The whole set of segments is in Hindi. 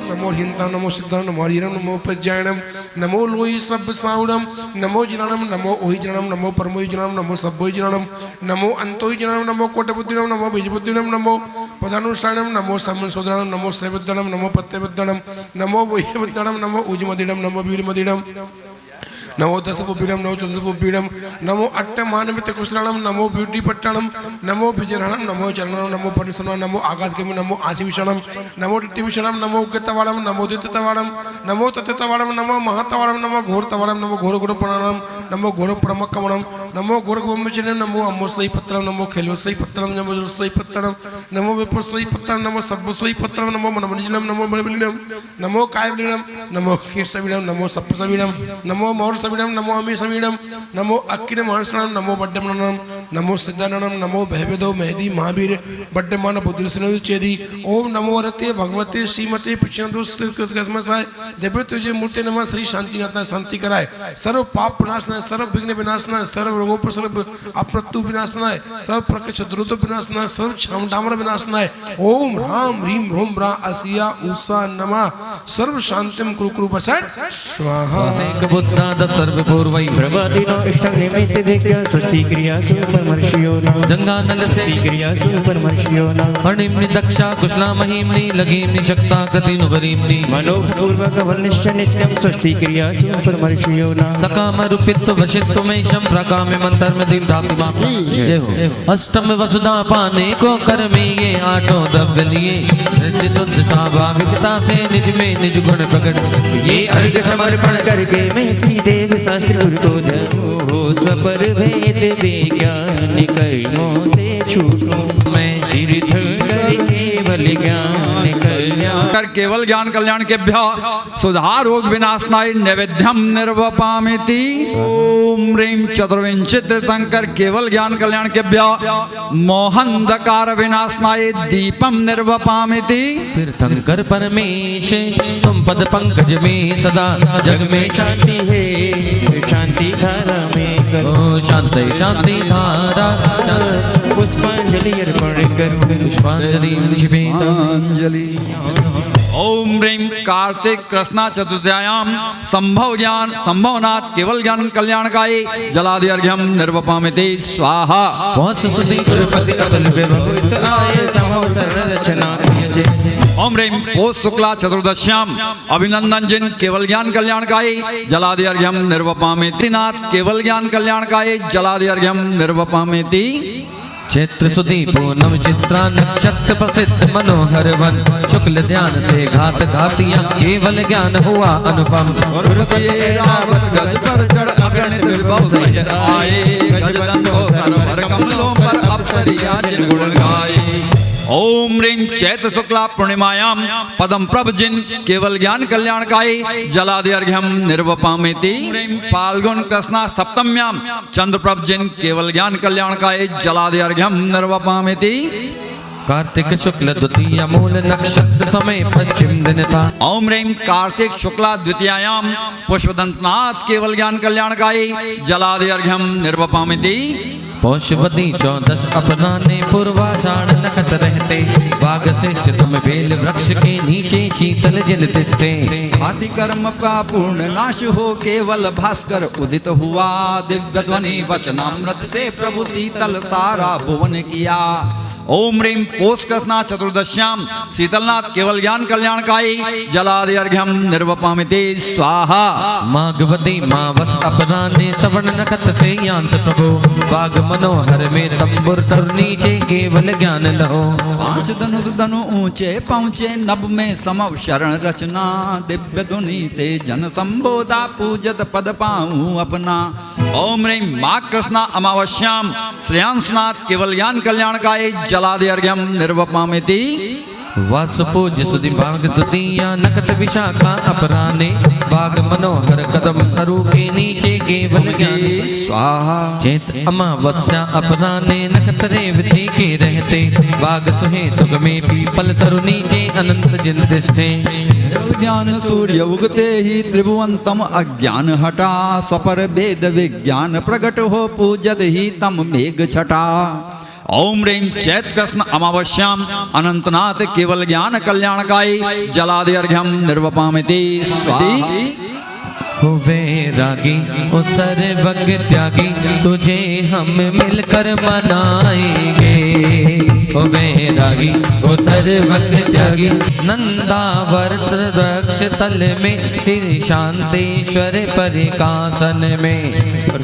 नमो हिंताम नमो सिद्धाम नमो हरिरम नमो प्रज्ञानम नमो लोई सब साउडम नमो जिनानम नमो ओहि जिनानम नमो परमोहि जिनानम नमो सब्बोहि जिनानम नमो अंतोहि जिनानम नमो कोटबुद्धिनम नमो बीजबुद्धिनम नमो पदानुसारणम नमो समसोदरणम नमो सेवद्दनम नमो पत्यवद्दनम नमो वैवद्दनम नमो उजमदिनम नमो वीरमदिनम नमो दशपुपीडम नमो चतुष्पुपीडम नमो अट्टमानवित कुशलम नमो ब्यूटी पट्टणम नमो विजयरणम नमो चरणम नमो परिसनम नमो आकाशगमि नमो आशीविषणम नमो टिट्टिविषणम नमो उग्रतवाणम नमो दित्यतवाणम नमो तत्यतवाणम नमो महातवाणम नमो घोरतवाणम नमो घोरगुणप्राणम नमो घोरप्रमकमणम नमो घोरगोमचनम नमो अमोसई पत्रम नमो खेलोसई पत्रम नमो जुसई पत्रम नमो विपुसई पत्रम नमो सब्बसई पत्रम नमो मनमनिजनम नमो मनबलिनम नमो कायबलिनम नमो खीरसविनम नमो सप्पसविनम नमो मौर सविनम नमो अमी सविनम नमो अक्किन महासनम नमो बड्डमनम नमो सिद्धानम नमो भयवेदो मेहदी महावीर बड्डमान बुद्धिसुनचेदी ओम नमो रते भगवते श्रीमते प्रचंदुस्कस्मसाय देव तुझे मूर्ति नमः श्री शांतिनाथ शांति कराए सर्व पाप विनाशनाय सर्व विघ्न विनाशनाय सर्व रोगों सर्व अपमृत्यु विनाशनाय सर्व प्रकट द्रुत विनाशनाय सर्व क्षमतामर विनाशनाय ओम राम ह्रीम रोम ब्रा असिया उषा नमः सर्व शांतिम कुरु बसट स्वाहा सर्वपूर्वै प्रभादिनो इष्टं निमित्त दिक्य स्वस्ति क्रियासु परमर्षियो नमः गंगानल से क्रियासु परमर्षियो नमः अणिम्नि दक्षा कृष्णा महिम्नि लगीम्नि शक्ता कृतिनुवरीम्नि मनोपूर्वक वन्निश्च नित्यं स्वस्ति क्रियासु परमर्षियो नमः सकाम रूपित्व वशित्व मेषम प्रकाम्य मंत्र दिल धापिमा जय हो अष्टम वसुधा पाने को कर में ये आठों द्रव्य लिए तुद्धता भाविकता से निज में निज गुण प्रकट ये अर्घ समर्पण करके मैं देव शास्त्र को धरो स्वपर भेद विज्ञान कर्मों से छूटूं मैं तीर्थ केवल ज्ञान कल्याण कर केवल ज्ञान कल्याण के सुधार रोग विनाशनाय नैवेद्यम निर्वपामिति ओम ह्रीं चतुर्विंशति तीर्थंकर केवल ज्ञान कल्याण के मोहंधकार विनाशनाय दीपम निर्वपामिति तीर्थंकर परमेश तुम पद पंकज में सदा जग में शांति है शांति धारा में ओ शांति शांति धारा पुष्पांजलि अर्पण करूं पुष्पांजलि अंजलि ओम ह्रीं कार्तिक कृष्णा चतुर्थ्यायाम संभव ज्ञान संभवनाथ केवल ज्ञान कल्याणकाय जलादि अर्घ्यम निर्वपामिति स्वाहा ओम ह्रीं पोष शुक्ला चतुर्दश्याम अभिनंदन जिन केवल ज्ञान कल्याणकाय जलादि अर्घ्यम निर्वपामिति नाथ केवल ज्ञान कल्याणकाय जलादि अर्घ्यम निर्वपामिति चैत्र सुदी पूनम चित्रा नक्षत्र प्रसिद्ध मनोहर वन शुक्ल ध्यान से घात घातियां केवल ज्ञान हुआ अनुपम रावत गज पर चढ़ अगणित विभव सहित आए गजदंतो सरवर कमलों पर अप्सरिया जिन गुण गाए ओम ह्रीं चैत्र शुक्ला पूर्णिमायाम पदम प्रभ जिन केवल ज्ञान कल्याणकाय जलादि अर्घ्यम निर्वपामिति फाल्गुन कृष्णा सप्तम्याम चंद्र प्रभ जिन केवल ज्ञान कल्याणकाय जलादि अर्घ्यम निर्वपामिति कार्तिक शुक्ल द्वितीय मूल नक्षत्र समय पश्चिम दिन था ओम ह्रीं कार्तिक शुक्ला द्वितीयायाम पुष्पदंतनाथ केवल ज्ञान कल्याणकाय जलादि अर्घ्यम निर्वपामिति पौषवती 14 अपनाने पूर्वाषाढ़ नखत रहते बाग श्रेष्ठ तुम बेल वृक्ष के नीचे शीतल जल तिष्ठे आदि कर्म का पूर्ण नाश हो केवल भास्कर उदित हुआ दिव्य ध्वनि वचनामृत से प्रभु शीतल सारा भुवन किया ओम ह्रीं पोष कृष्णा चतुर्दश्याम शीतलनाथ केवल ज्ञान कल्याणकाय जलादि अर्घ्यम निर्वपामिति स्वाहा माघवती मावस अपराने सवर्ण नखत से यांस प्रभु बाग मनोहर में तंबुर तर नीचे केवल ज्ञान लहो 5 धनु ऊंचे पहुँचे नभ में समव शरण रचना दिव्य ध्वनि से जन संबोधा पूजत पद पाऊं अपना ओम ह्रीं माघ कृष्णा अमावस्याम श्रेयांसनाथ केवल ज्ञान कल्याणकाय जलादि अर्घ्यम निर्वपामिति वासुपूज्य सुधि बाग द्वितीया नखत विशाखा अपराने बाग मनोहर कदम तरु के नीचे केवल ज्ञान स्वाहा चैत अमावस्या अपराने नखत रेवती के रहते बाग सुहे तुग में पीपल तरु नीचे अनंत जिन दृष्टे ज्ञान सूर्य उगते ही त्रिभुवंतम अज्ञान हटा स्वपर वेद विज्ञान प्रकट हो पूजत ही तम मेघ छटा ओम ह्रीं चैत्र कृष्ण अमावस्याम अनंतनाथ केवल ज्ञान कल्याणकाय जलादि अर्घ्यम निर्वपामिति स्वाहा। ओ वैरागी ओ सर्वज्ञ त्यागी तुझे हम मिलकर मनाएंगे। ओ वैरागी ओ सर्वज्ञ त्यागी नंदावर्त वृक्ष तल में तेरी शांतेश्वर परिकासन में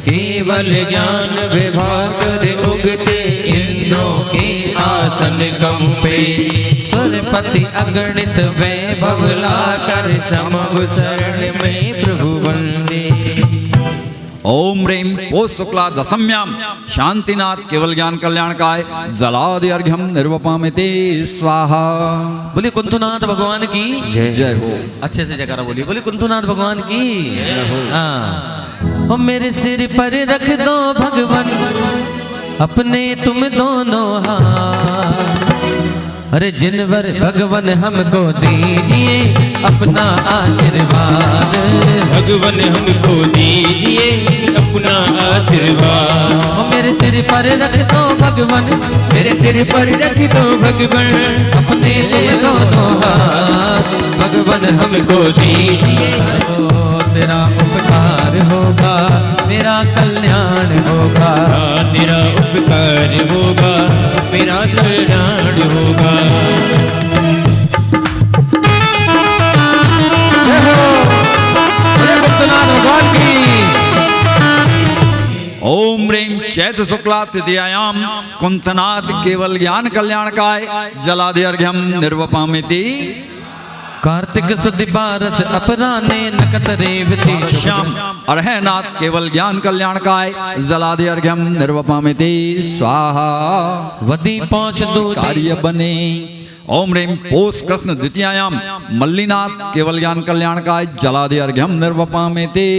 केवल ज्ञान विभाग उगते इंद्रों के आसन कंपे सुरपति अगणित वैभव लाकर समभ शरण में प्रभु वंदे। ओम ह्रीं पौष शुक्ला दशम्याम शांतिनाथ केवल ज्ञान कल्याणकाय जलादि अर्घ्यम निर्वपामिति स्वाहा। बोले कुंतुनाथ भगवान की जय हो। अच्छे से जयकारा बोलिए। बोले कुंतुनाथ भगवान की हाँ। और मेरे सिर पर रख दो भगवान अपने तुम दोनों हाथ। अरे जिनवर भगवान हमको दीजिए अपना आशीर्वाद। भगवान हमको दीजिए अपना आशीर्वाद। और मेरे सिर पर रख दो भगवान मेरे सिर पर रख दो भगवान अपने दोनों हाथ। भगवान हमको दीजिए। ओ तेरा उपकार होगा मेरा कल्याण होगा। मेरा उपकार होगा मेरा कल्याण होगा। भगवान की ओम ह्रीं चैत्र शुक्ला तृतीयायाम कुंतनाथ केवल ज्ञान कल्याणकाय जलादि अर्घ्यम निर्वपामिति। कार्तिक सुद पारस अपराने नकत रेवती श्याम अर्हनाथ केवल ज्ञान कल्याणकाय जलादि अर्घ्यम निर्वपामिति स्वाहा। वदी पहुंच दो कार्य बने। ओम ह्रीं पौष कृष्ण द्वितीयायाम मल्लिनाथ केवल ज्ञान कल्याणकाय जलादि अर्घ्यम निर्वपामिति।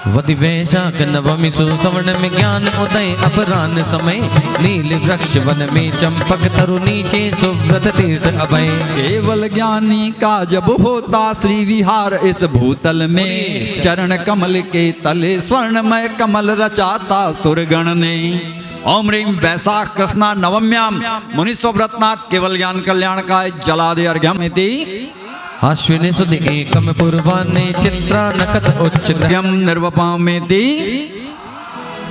वदी वैशाख नवमी सुसवर्ण में ज्ञान उदय अपराह्न समय नील वृक्ष वन में चंपक तरु नीचे सुव्रत तीर्थ अभय। केवल ज्ञानी का जब होता श्री विहार इस भूतल में चरण कमल के तले स्वर्णमय कमल रचाता सुरगण ने। ओम ह्रीं वैशाख कृष्णा नवम्याम मुनिस्वव्रतनाथ केवल ज्ञान कल्याणकाय जलादि अर्घ्यमिति। अश्विनी सुद एकम पूर्वाने चित्रा नकत उच्च अर्घ्यम निर्वपामिति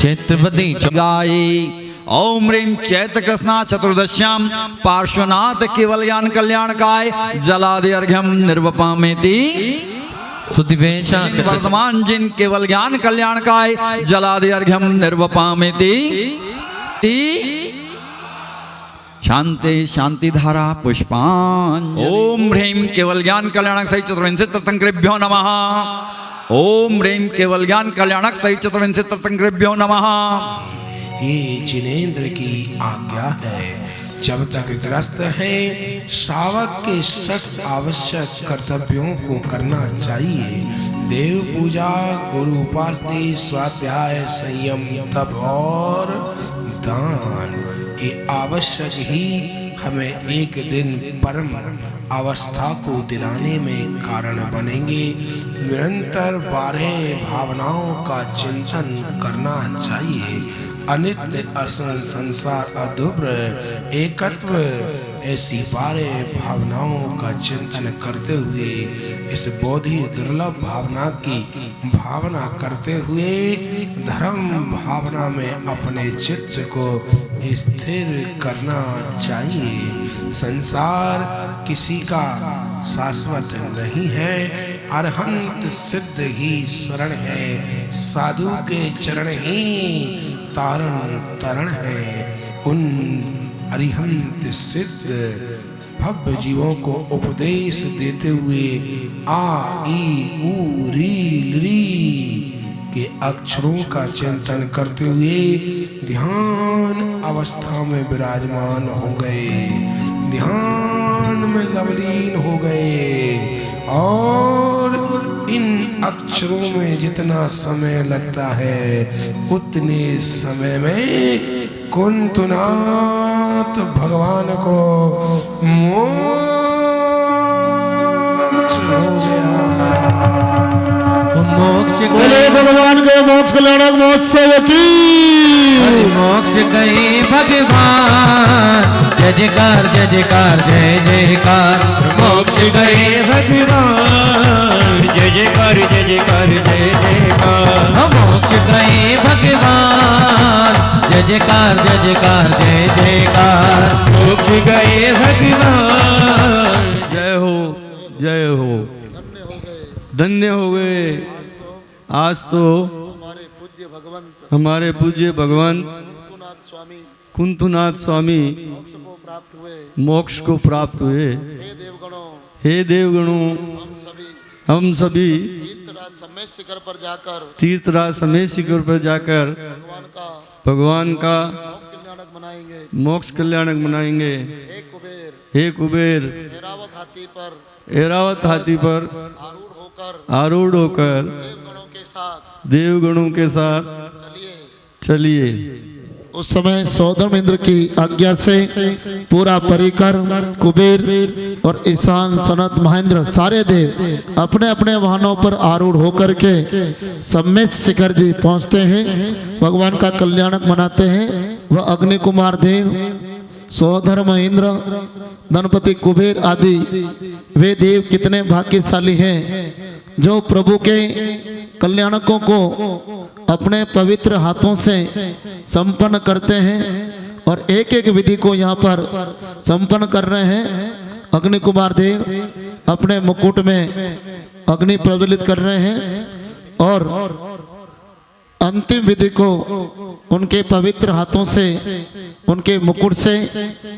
चैत्रवदी गाये। ओम ह्रीं चैत्र कृष्णा चतुर्दश्याम पार्श्वनाथ केवल ज्ञान कल्याणकाय जलादि अर्घ्यम निर्वपामिति। सुदिवैशाख वर्तमान जिन केवल ज्ञान कल्याणकाय जलादि अर्घ्यम निर्वपामिति। शांति शांति धारा पुष्पान। ओम ह्रीं केवल ज्ञान कल्याणक सहित चतुर्विंशति तीर्थंकरेभ्यो नमः। ओम ह्रीं केवल ज्ञान कल्याणक सहित चतुर्विंशति तीर्थंकरेभ्यो नमः। ये जिनेंद्र की आज्ञा है। जब तक ग्रस्त है श्रावक के 6 आवश्यक कर्तव्यों को करना चाहिए। देव पूजा, गुरु उपासना, स्वाध्याय, संयम, तप और दान। ये आवश्यक ही हमें एक दिन परम अवस्था को दिलाने में कारण बनेंगे। निरंतर 12 भावनाओं का चिंतन करना चाहिए। अनित्य, असंग, संसार, अधुब्र, एकत्व, ऐसी 12 भावनाओं का चिंतन करते हुए इस बोधि दुर्लभ भावना की भावना करते हुए धर्म भावना में अपने चित्त को स्थिर करना चाहिए। संसार किसी का शाश्वत नहीं है। अरहंत सिद्ध ही शरण है। साधु के चरण ही तारण तरण है। उन अरिहंत सिद्ध भव्य जीवों को उपदेश देते हुए आ ई ऊ री ली के अक्षरों का चिंतन करते हुए ध्यान अवस्था में विराजमान हो गए। ध्यान में लवलीन हो गए और इन अक्षरों में जितना समय लगता है उतने समय में कुंतनाथ भगवान को मोक्ष बोले भगवान के मोक्ष कल्याणक महोत्सव की। मोक्ष मोक्ष गए भगवान, जय जयकार जय जयकार जय जयकार। मोक्ष गए भगवान, जय जयकार जय जयकार जय जयकार। मोक्ष गए भगवान, जय जयकार जय जयकार जय जयकार। मोक्ष गए भगवान। जय हो जय हो, धन्य हो गए। आज तो हमारे पूज्य भगवंत कुंतुनाथ स्वामी मोक्ष को प्राप्त हुए। हे देवगणों, हम सभी तीर्थराज समेत शिखर पर जाकर भगवान का मोक्ष कल्याणक मनाएंगे। हे कुबेर, ऐरावत हाथी पर आरूढ़ होकर देवगणों के साथ चलिए। उस समय सौदम इंद्र की आज्ञा से पूरा परिकर कुबेर और ईशान सनत महेंद्र सारे देव अपने अपने वाहनों पर आरूढ़ होकर के सम्मेत शिखर जी पहुंचते हैं, भगवान का कल्याणक मनाते हैं। वह अग्नि कुमार देव, सौधर्म इंद्र, गणपति कुबेर आदि वे देव कितने भाग्यशाली हैं जो प्रभु के कल्याणकों को अपने पवित्र हाथों से संपन्न करते हैं और एक एक विधि को यहाँ पर संपन्न कर रहे हैं। अग्नि कुमार देव अपने मुकुट में अग्नि प्रज्वलित कर रहे हैं और अंतिम विधि को उनके पवित्र हाथों से, उनके मुकुट से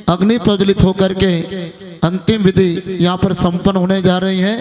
अग्नि प्रज्वलित होकर के अंतिम विधि यहाँ पर संपन्न होने जा रही है।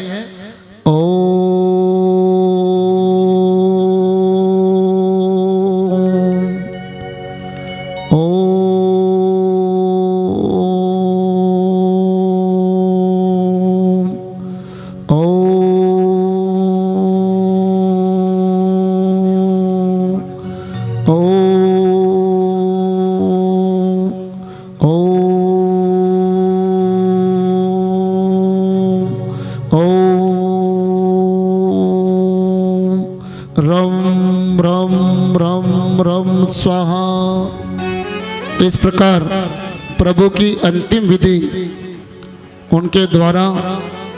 स्वाहा। इस प्रकार प्रभु की अंतिम विधि उनके द्वारा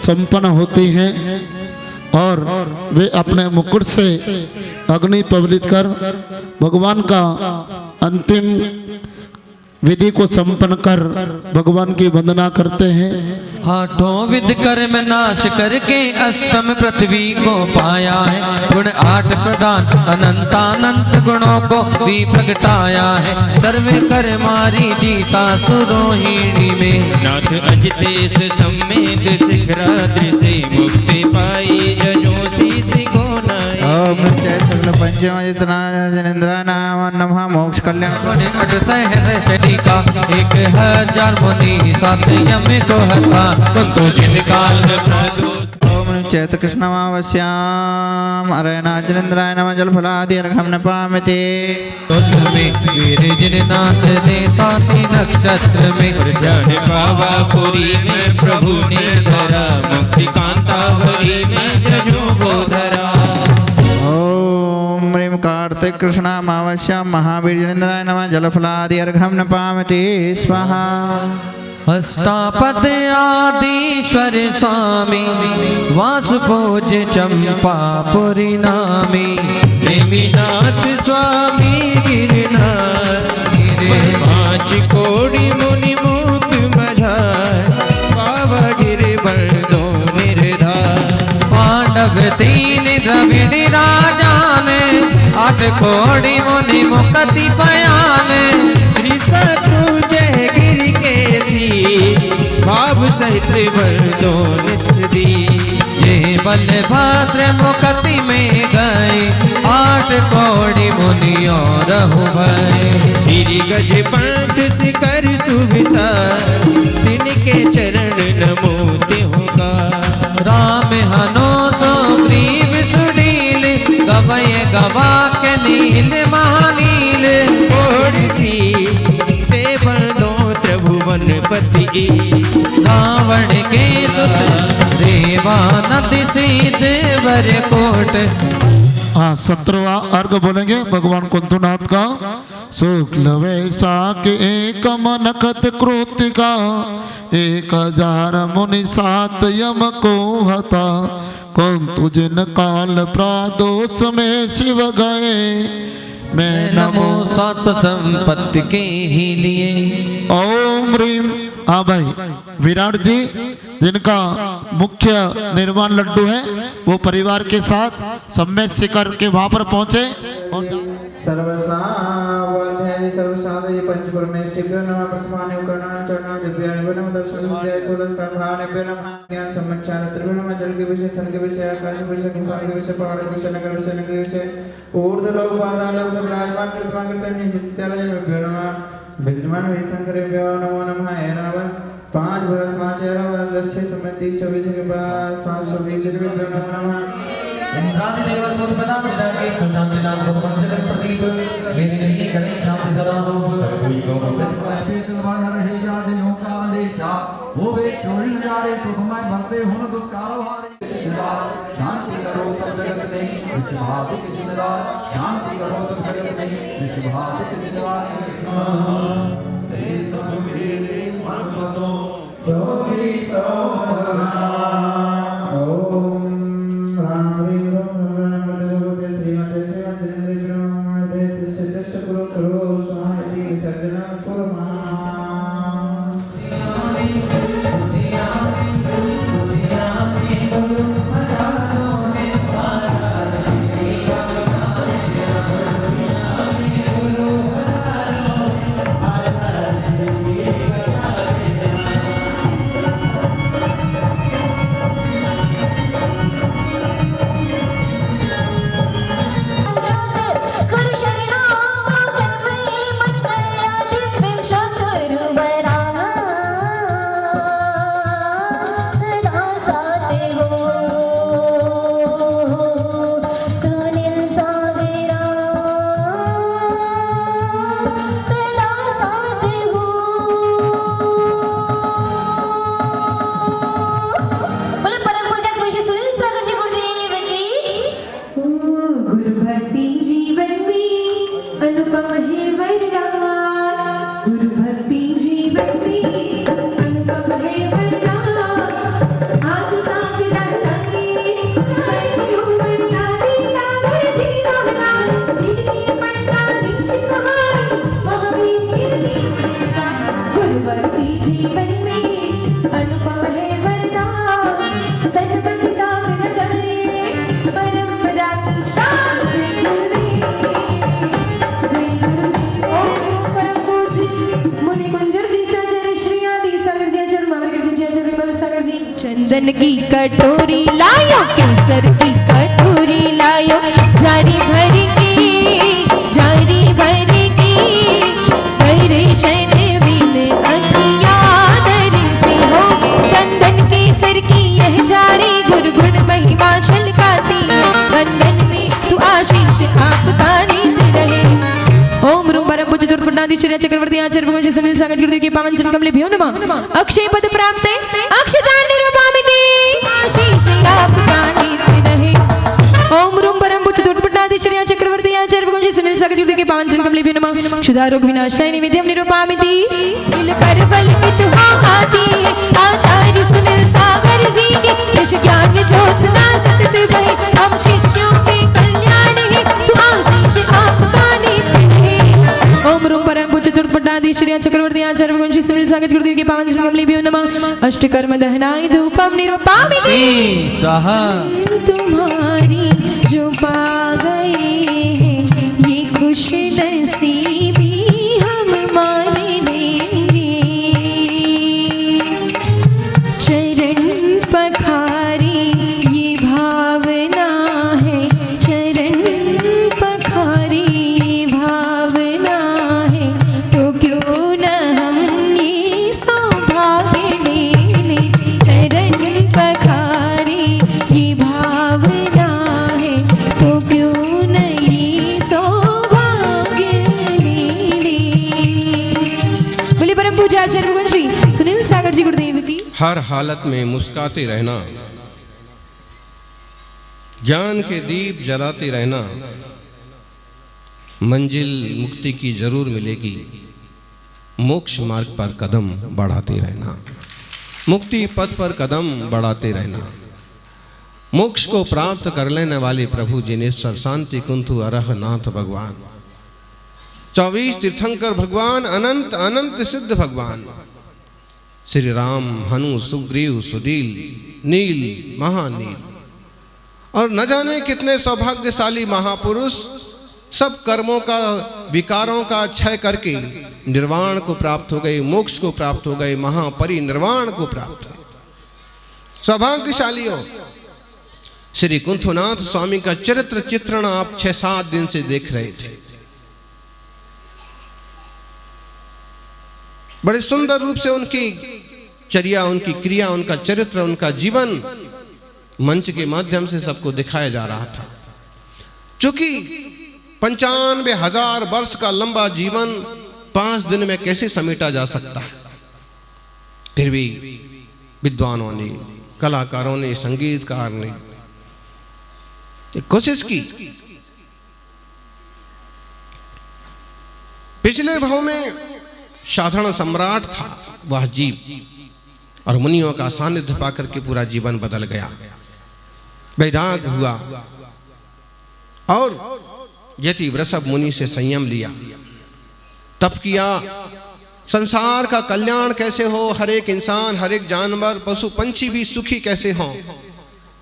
संपन्न होती है और वे अपने मुकुट से अग्नि प्रज्वलित कर भगवान का अंतिम विधि को संपन्न कर भगवान की वंदना करते हैं। आठों विध कर्म नाश करके अष्टम पृथ्वी को पाया है। गुण आठ प्रदान अनंतानंत गुणों को भी प्रगटाया है। सर्वे कर्मारी जीता सुरोहिणी में नाथ अजितेश सम्मेद शिखराद्रि से मुक्ति पाई जजो शीश को नाई। ओम जय सकल पंचमजितना जनेन्द्र नाम नमः मोक्ष कल्याण। का 1000 मुनि सात यम को हता कुंतु जिन काल ओम चैत कृष्णमावस्याम अरयना जनेन्द्राय नमः जल फलादि अर्घम न पामते। में वीर जिननाथ ने साथी नक्षत्र में जाने पावा पुरी में प्रभु ने धरा मुक्ति कांता हरि में जजो बोधरा। ओम ह्रीं कार्तिक कृष्णमावस्याम महावीर जनेन्द्राय नमः जल फलादि अर्घम न पामते स्वाहा। अष्टापद आदिश्वर स्वामी वासुभोज चंपापुरी नामी। नेमिनाथ स्वामी गिरनाथ पांच कोटि मुनि मुक्त मझार बाबा गिरि बरदो निर्धार। पांडव 3 द्रविड़ राजान 8 कोटि मुनि मुक्ति बयान। श्री सतु जय गिरि भाव सहित बरदो नित्सदी। ये बलभद्र मुक्ति में गए 8 कोटि मुनि और भय। श्री गज पंथ शिखर सुविशाल तिनके चरण नमो त्यों। राम हनो तो ग्रीव सुनील गवय गवा के नील महानील। पति रावण के सुत रेवा नदी सीध वर कोट हाँ 17वां अर्घ बोलेंगे भगवान कुंतुनाथ का। शुक्ल वैशाख एक मनखत कृतिका 1000 मुनि 7 यम को हता कुंतु जिन काल प्रादोष में शिव गए मैं नमो सात संपत्ति के ही लिए। ओम ह्रीम। हाँ भाई विराट जी जिनका मुख्य निर्माण लड्डू है वो परिवार के साथ सम्मेत शिखर के वहां पर पहुंचे और सर्वसावधाय सर्वसाधय पंचपरमेष्टिभ्यो नमः प्रथमाने कर्णाने चरणाने दिव्याने नमः दर्शन विद्याय सोलस्कार भावनेभ्यो नमः ज्ञान सम्मच्चारित्र्यो नमः जल के विषय थल के विषय आकाश के विषय गुफा के विषय पहाड़ के विषय नगर विषय नगर विषय ऊर्ध्वलोक पाताल लोक विराजमान कृत्वा कृतन्य नित्यालयभ्यो नमः विद्यमान विशंकरेभ्यो नमो नमः हे रावण 5 भरत 5 रावण 10 समय 30 24 के बाद 720 के नमो नमः इंद्रादि देवर को पता मिलता है कि शांति नाम को पंचकर प्रतीक मेरे लिए गणेश शांति सदा हो सभी को पीतल वर्ण रहे जादियों का अंदेशा वो वे चोरी नजारे सुखमय भरते हुन दुष्काल भारी शांति करो सब जगत में इस भाव के जिंदगार शांति करो सब जगत में इस भाव के जिंदगार ते सब मेरे मन बसो जोगी सो चंदन की कटोरी लायो केसर की कटोरी लायो जारी भर की करे शैन बिन अखिया दर से हो चंदन केसर की यह जारी गुरगुण महिमा छलकाती बंधन में तू आशीष आपका नित रहे। ओम रूम परम पूज्य दुर्पणादि श्री चक्रवर्ती आचार्य भगवान श्री सुनील सागर गुरुदेव की पावन चरण कमले भ्यो नमः अक्षय पद प्राप्त अक्षतान निरूपामिति आशीष आपका नित रहे। ओम रूम परम पूज्य दुर्पणादि श्री चक्रवर्ती आचार्य भगवान श्री सुनील सागर गुरुदेव की पावन चरण कमले भ्यो नमः क्षुधा रोग विनाशनाय निवेद्यम निरूपामिति दिल कर बल पित हाथी आचार्य सुनील सागर जी की यश ज्ञान ज्योत्सना सतत बहे हम शिष्यों के कल्याण है तू आशीष आपका नित रहे। ओम रूम परम पूज्य दुर्पणादि श्री चक्रवर्ती आचार्य भगवान श्री सुनील सागर गुरुदेव की पावन चरण कमले भ्यो नमः अष्टकर्म दहनाय धूपम निरूपामिति स्वाहा। तुम्हारी जो पा गए हैं ये खुश नसीबी हम मान लेंगे चरण पखारे ये भावना है चरण पखारे ये भावना है तो क्यों न हम ये सौभाग्य ले ले चरण पखारे ये भावना है तो क्यों न ये सौभाग्य ले ले। बोले परम पूज्य आचार्य भगवान श्री सुनील सागर जी गुरुदेव की। हर हालत में मुस्कुराते रहना ज्ञान के दीप जलाते रहना, मंजिल मुक्ति की जरूर मिलेगी। मोक्ष मार्ग पर कदम बढ़ाते रहना, मुक्ति पथ पर कदम बढ़ाते रहना। मोक्ष को प्राप्त कर लेने वाले प्रभु जिनेश्वर शांति कुंथु अरहनाथ भगवान, 24 तीर्थंकर भगवान, अनंत अनंत सिद्ध भगवान, श्री राम, हनु, सुग्रीव, सुनील, नील, महानील और न जाने कितने सौभाग्यशाली महापुरुष सब कर्मों का, विकारों का क्षय करके निर्वाण को प्राप्त हो गए, मोक्ष को प्राप्त हो गए, महापरिनिर्वाण को प्राप्त हो। सौभाग्यशालियों, श्री कुंथुनाथ स्वामी का चरित्र चित्रण आप 6-7 दिन से देख रहे थे। बड़े सुंदर रूप से उनकी चर्या, उनकी क्रिया, उनका चरित्र, उनका जीवन मंच के माध्यम से सबको दिखाया जा रहा था। चूंकि 95,000 वर्ष का लंबा जीवन 5 दिन में कैसे समेटा जा सकता है, फिर भी विद्वानों ने, कलाकारों ने, संगीतकार ने कोशिश की। पिछले भाव में साधारण सम्राट था वह जीव, और मुनियों का सानिध्य पाकर के पूरा जीवन बदल गया, वैराग हुआ और यति वृषभ मुनि से संयम लिया, तप किया। संसार का कल्याण कैसे हो, हर एक इंसान, हर एक जानवर, पशु पंछी भी सुखी कैसे हों,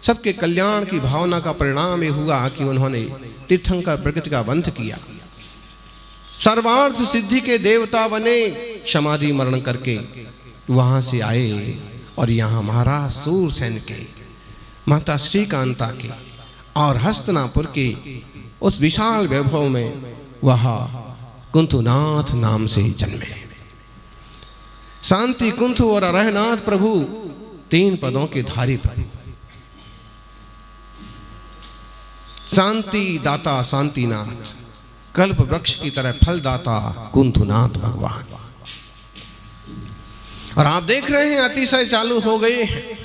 सबके कल्याण की भावना का परिणाम ये हुआ कि उन्होंने तीर्थंकर प्रकृति का वंध किया। सर्वार्थ सिद्धि के देवता बने, समाधि मरण करके वहां से आए और यहाँ महाराज सूरसेन के, माता श्रीकांता के और हस्तनापुर के उस विशाल वैभव में वह कुंथुनाथ नाम से जन्मे। शांति कुंथु और अरहनाथ प्रभु, 3 पदों के धारी प्रभु। शांति दाता शांतिनाथ, कल्प वृक्ष की तरह फलदाता कुंथुनाथ भगवान। और आप देख रहे हैं अतिशय चालू हो गए हैं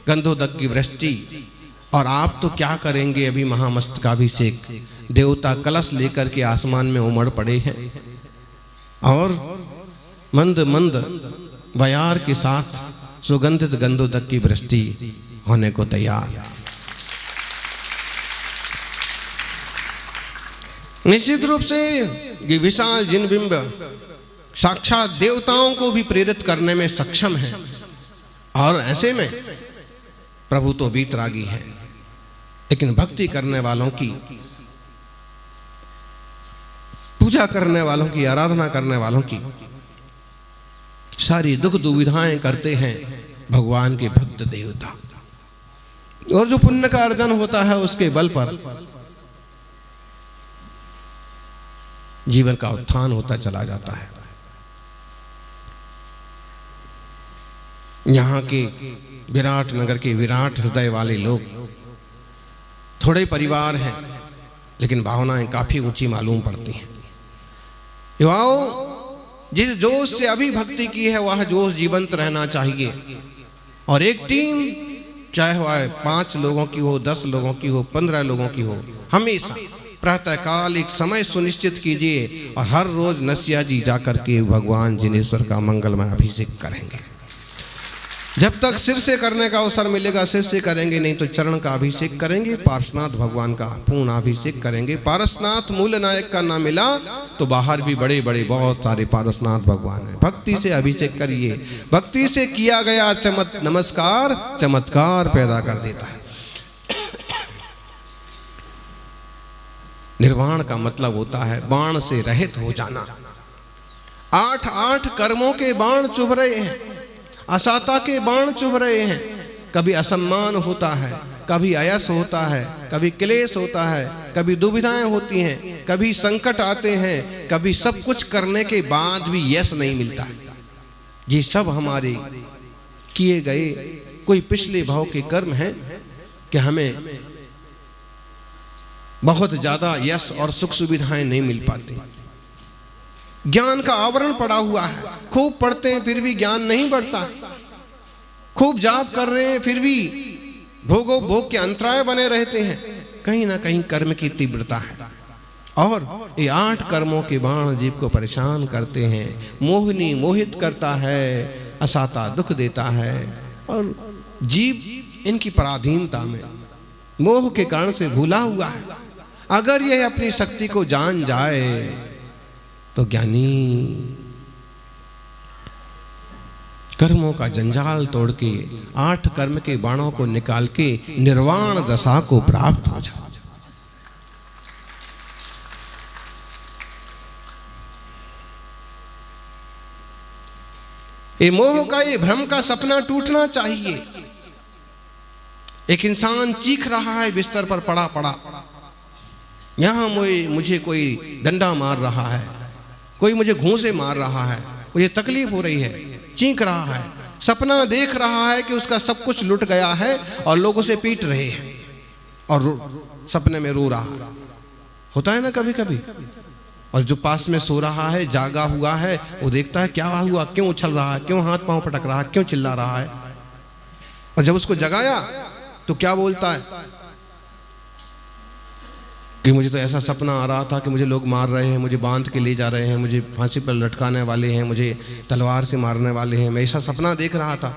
गंधोदक की वृष्टि, और आप तो क्या करेंगे, अभी महामस्तकाभिषेक, देवता कलश लेकर के आसमान में उमड़ पड़े हैं और मंद मंद बयार के साथ सुगंधित गंधोदक की वृष्टि होने को तैयार। निश्चित रूप से ये विशाल जिनबिंब साक्षात देवताओं को भी प्रेरित करने में सक्षम है, और ऐसे में प्रभु तो वीतरागी है, लेकिन भक्ति करने वालों की, पूजा करने वालों की, आराधना करने वालों की सारी दुख दुविधाएं करते हैं भगवान के भक्त देवता, और जो पुण्य का अर्जन होता है उसके बल पर जीवन का उत्थान होता चला जाता है। यहाँ के विराट नगर के विराट हृदय वाले लोग, थोड़े परिवार हैं लेकिन भावनाएं काफी ऊंची मालूम पड़ती हैं। युवाओं, जिस जोश से अभी भक्ति की है वह जोश जीवंत रहना चाहिए, और एक टीम चाहे वह 5 लोगों की हो, 10 लोगों की हो, 15 लोगों की हो, हमेशा प्रातःकाल एक समय सुनिश्चित कीजिए और हर रोज नसिया जी जाकर के भगवान जिनेश्वर का मंगलमय अभिषेक करेंगे। जब तक सिर से करने का अवसर मिलेगा सिर से करेंगे, नहीं तो चरण का अभिषेक करेंगे, पार्श्वनाथ भगवान का पूर्ण अभिषेक करेंगे। पारसनाथ मूल नायक का नाम मिला तो बाहर भी बड़े बड़े बहुत सारे पारसनाथ भगवान हैं। भक्ति से अभिषेक करिए, भक्ति से किया गया नमस्कार चमत्कार पैदा कर देता है। निर्वाण का मतलब होता है बाण से रहित हो जाना। 8 कर्मों के बाण चुभ रहे हैं, असाता के बाण चुभ रहे हैं। कभी असम्मान होता है, कभी अयस होता है, कभी क्लेश होता है, कभी दुविधाएं होती हैं, कभी संकट आते हैं, कभी सब कुछ करने के बाद भी यश नहीं मिलता। ये सब हमारे किए गए कोई पिछले भाव के कर्म हैं कि हमें बहुत ज्यादा यश और सुख सुविधाएं नहीं मिल पाती। ज्ञान का आवरण पड़ा हुआ है, खूब पढ़ते हैं फिर भी ज्ञान नहीं बढ़ता, खूब जाप कर रहे हैं फिर भी भोग के अंतराय बने रहते हैं। कहीं ना कहीं कर्म की तीव्रता है। और ये 8 कर्मों के बाण जीव को परेशान करते हैं। मोहिनी मोहित करता है, असाता दुख देता है, और जीव इनकी पराधीनता में मोह के कारण से भूला हुआ है। अगर यह अपनी शक्ति को जान जाए तो ज्ञानी कर्मों का जंजाल तोड़ के 8 कर्म के बाणों को निकाल के निर्वाण दशा को प्राप्त हो जाए। ये मोह का, ये भ्रम का सपना टूटना चाहिए। एक इंसान चीख रहा है बिस्तर पर पड़ा पड़ा, यहां मुझे कोई डंडा मार रहा है, कोई मुझे घूंसे मार रहा है, मुझे तकलीफ हो रही है, चीख रहा है, सपना देख रहा है कि उसका सब कुछ लुट गया है और लोग उसे पीट रहे हैं और सपने में रो रहा होता है ना कभी कभी। और जो पास में सो रहा है, जागा हुआ है, वो देखता है क्या हुआ, क्यों उछल रहा है, क्यों हाथ पांव पटक रहा है, क्यों चिल्ला रहा है। और जब उसको जगाया तो क्या बोलता है कि मुझे तो ऐसा सपना आ रहा था कि मुझे लोग मार रहे हैं, मुझे बांध के ले जा रहे हैं, मुझे फांसी पर लटकाने वाले हैं, मुझे तलवार से मारने वाले हैं, मैं ऐसा सपना देख रहा था,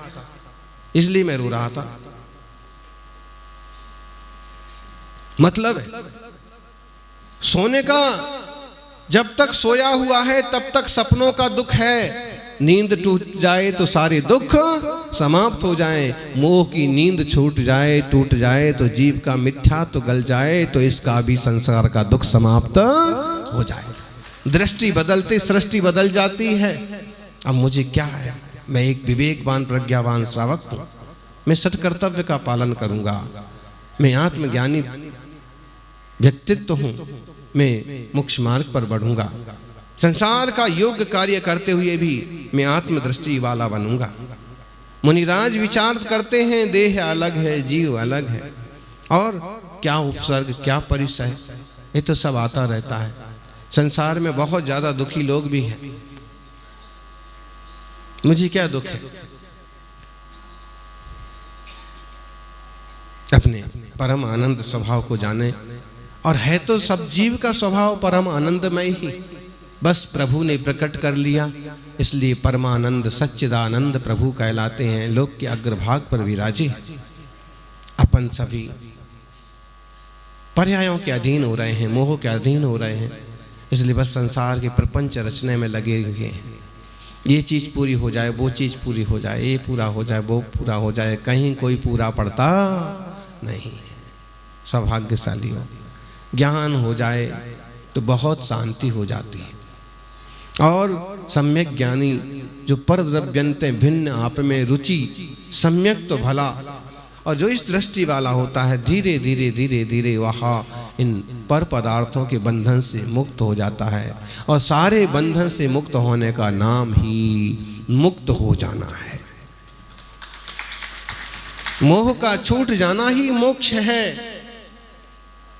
इसलिए मैं रो रहा था। मतलब है सोने का, जब तक सोया हुआ है तब तक सपनों का दुख है, नींद टूट जाए तो सारे दुख समाप्त हो जाए। मोह की नींद छूट जाए, टूट जाए तो जीव का मिथ्या तो गल जाए, तो इसका भी संसार का दुख समाप्त हो जाए। दृष्टि बदलते सृष्टि बदल जाती है। अब मुझे क्या है, मैं एक विवेकवान प्रज्ञावान श्रावक हूं, मैं सत कर्तव्य का पालन करूंगा, मैं आत्मज्ञानी व्यक्तित्व हूं, मैं मोक्ष मार्ग पर बढ़ूंगा, संसार का योग्य कार्य करते हुए भी मैं आत्मदृष्टि वाला बनूंगा। मुनिराज विचार करते हैं, देह अलग है, जीव अलग है, और क्या उपसर्ग, क्या परिचय, ये तो सब आता रहता है। संसार में बहुत ज्यादा दुखी लोग भी हैं, मुझे क्या दुख है, अपने परम आनंद स्वभाव को जाने। और है तो सब जीव का स्वभाव परम आनंदमय ही, बस प्रभु ने प्रकट कर लिया, इसलिए परमानंद सच्चिदानंद प्रभु कहलाते हैं। लोक के अग्रभाग पर विराजे, अपन सभी पर्यायों के अधीन हो रहे हैं, मोह के अधीन हो रहे हैं, इसलिए बस संसार के प्रपंच रचने में लगे हुए हैं। ये चीज पूरी हो जाए, वो चीज पूरी हो जाए, ये पूरा हो जाए, वो पूरा हो जाए, कहीं कोई पूरा पड़ता नहीं। सौभाग्यशाली हो, ज्ञान हो जाए तो बहुत शांति हो जाती है। और सम्यक ज्ञानी जो पर द्रव्यंते भिन्न आप में रुचि, सम्यक तो भला, और जो इस दृष्टि वाला होता है, धीरे धीरे धीरे धीरे वह इन पर पदार्थों के बंधन से मुक्त हो जाता है। और सारे बंधन से मुक्त होने का नाम ही मुक्त हो जाना है। मोह का छूट जाना ही मोक्ष है,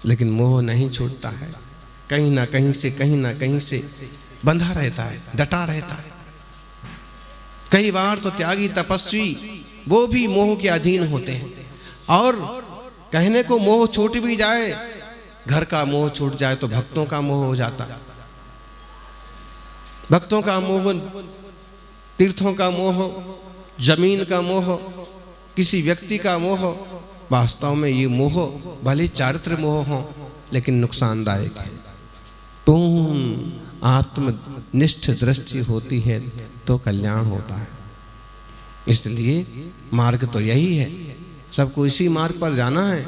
लेकिन मोह नहीं छूटता है, कहीं ना कहीं से, कहीं ना कहीं से बंधा रहता है, डटा रहता है। कई बार तो त्यागी तपस्वी वो भी मोह के अधीन होते हैं। और कहने को मोह छूट भी जाए, घर का मोह छूट जाए तो भक्तों का मोह हो जाता है। भक्तों का मोह, तीर्थों का मोह, जमीन का मोह, किसी व्यक्ति का मोह, वास्तव में ये मोह भले चारित्र मोह हो लेकिन नुकसानदायक है। पूर्ण आत्मनिष्ठ दृष्टि होती है तो कल्याण होता है। इसलिए मार्ग तो यही है, सबको इसी मार्ग पर जाना है।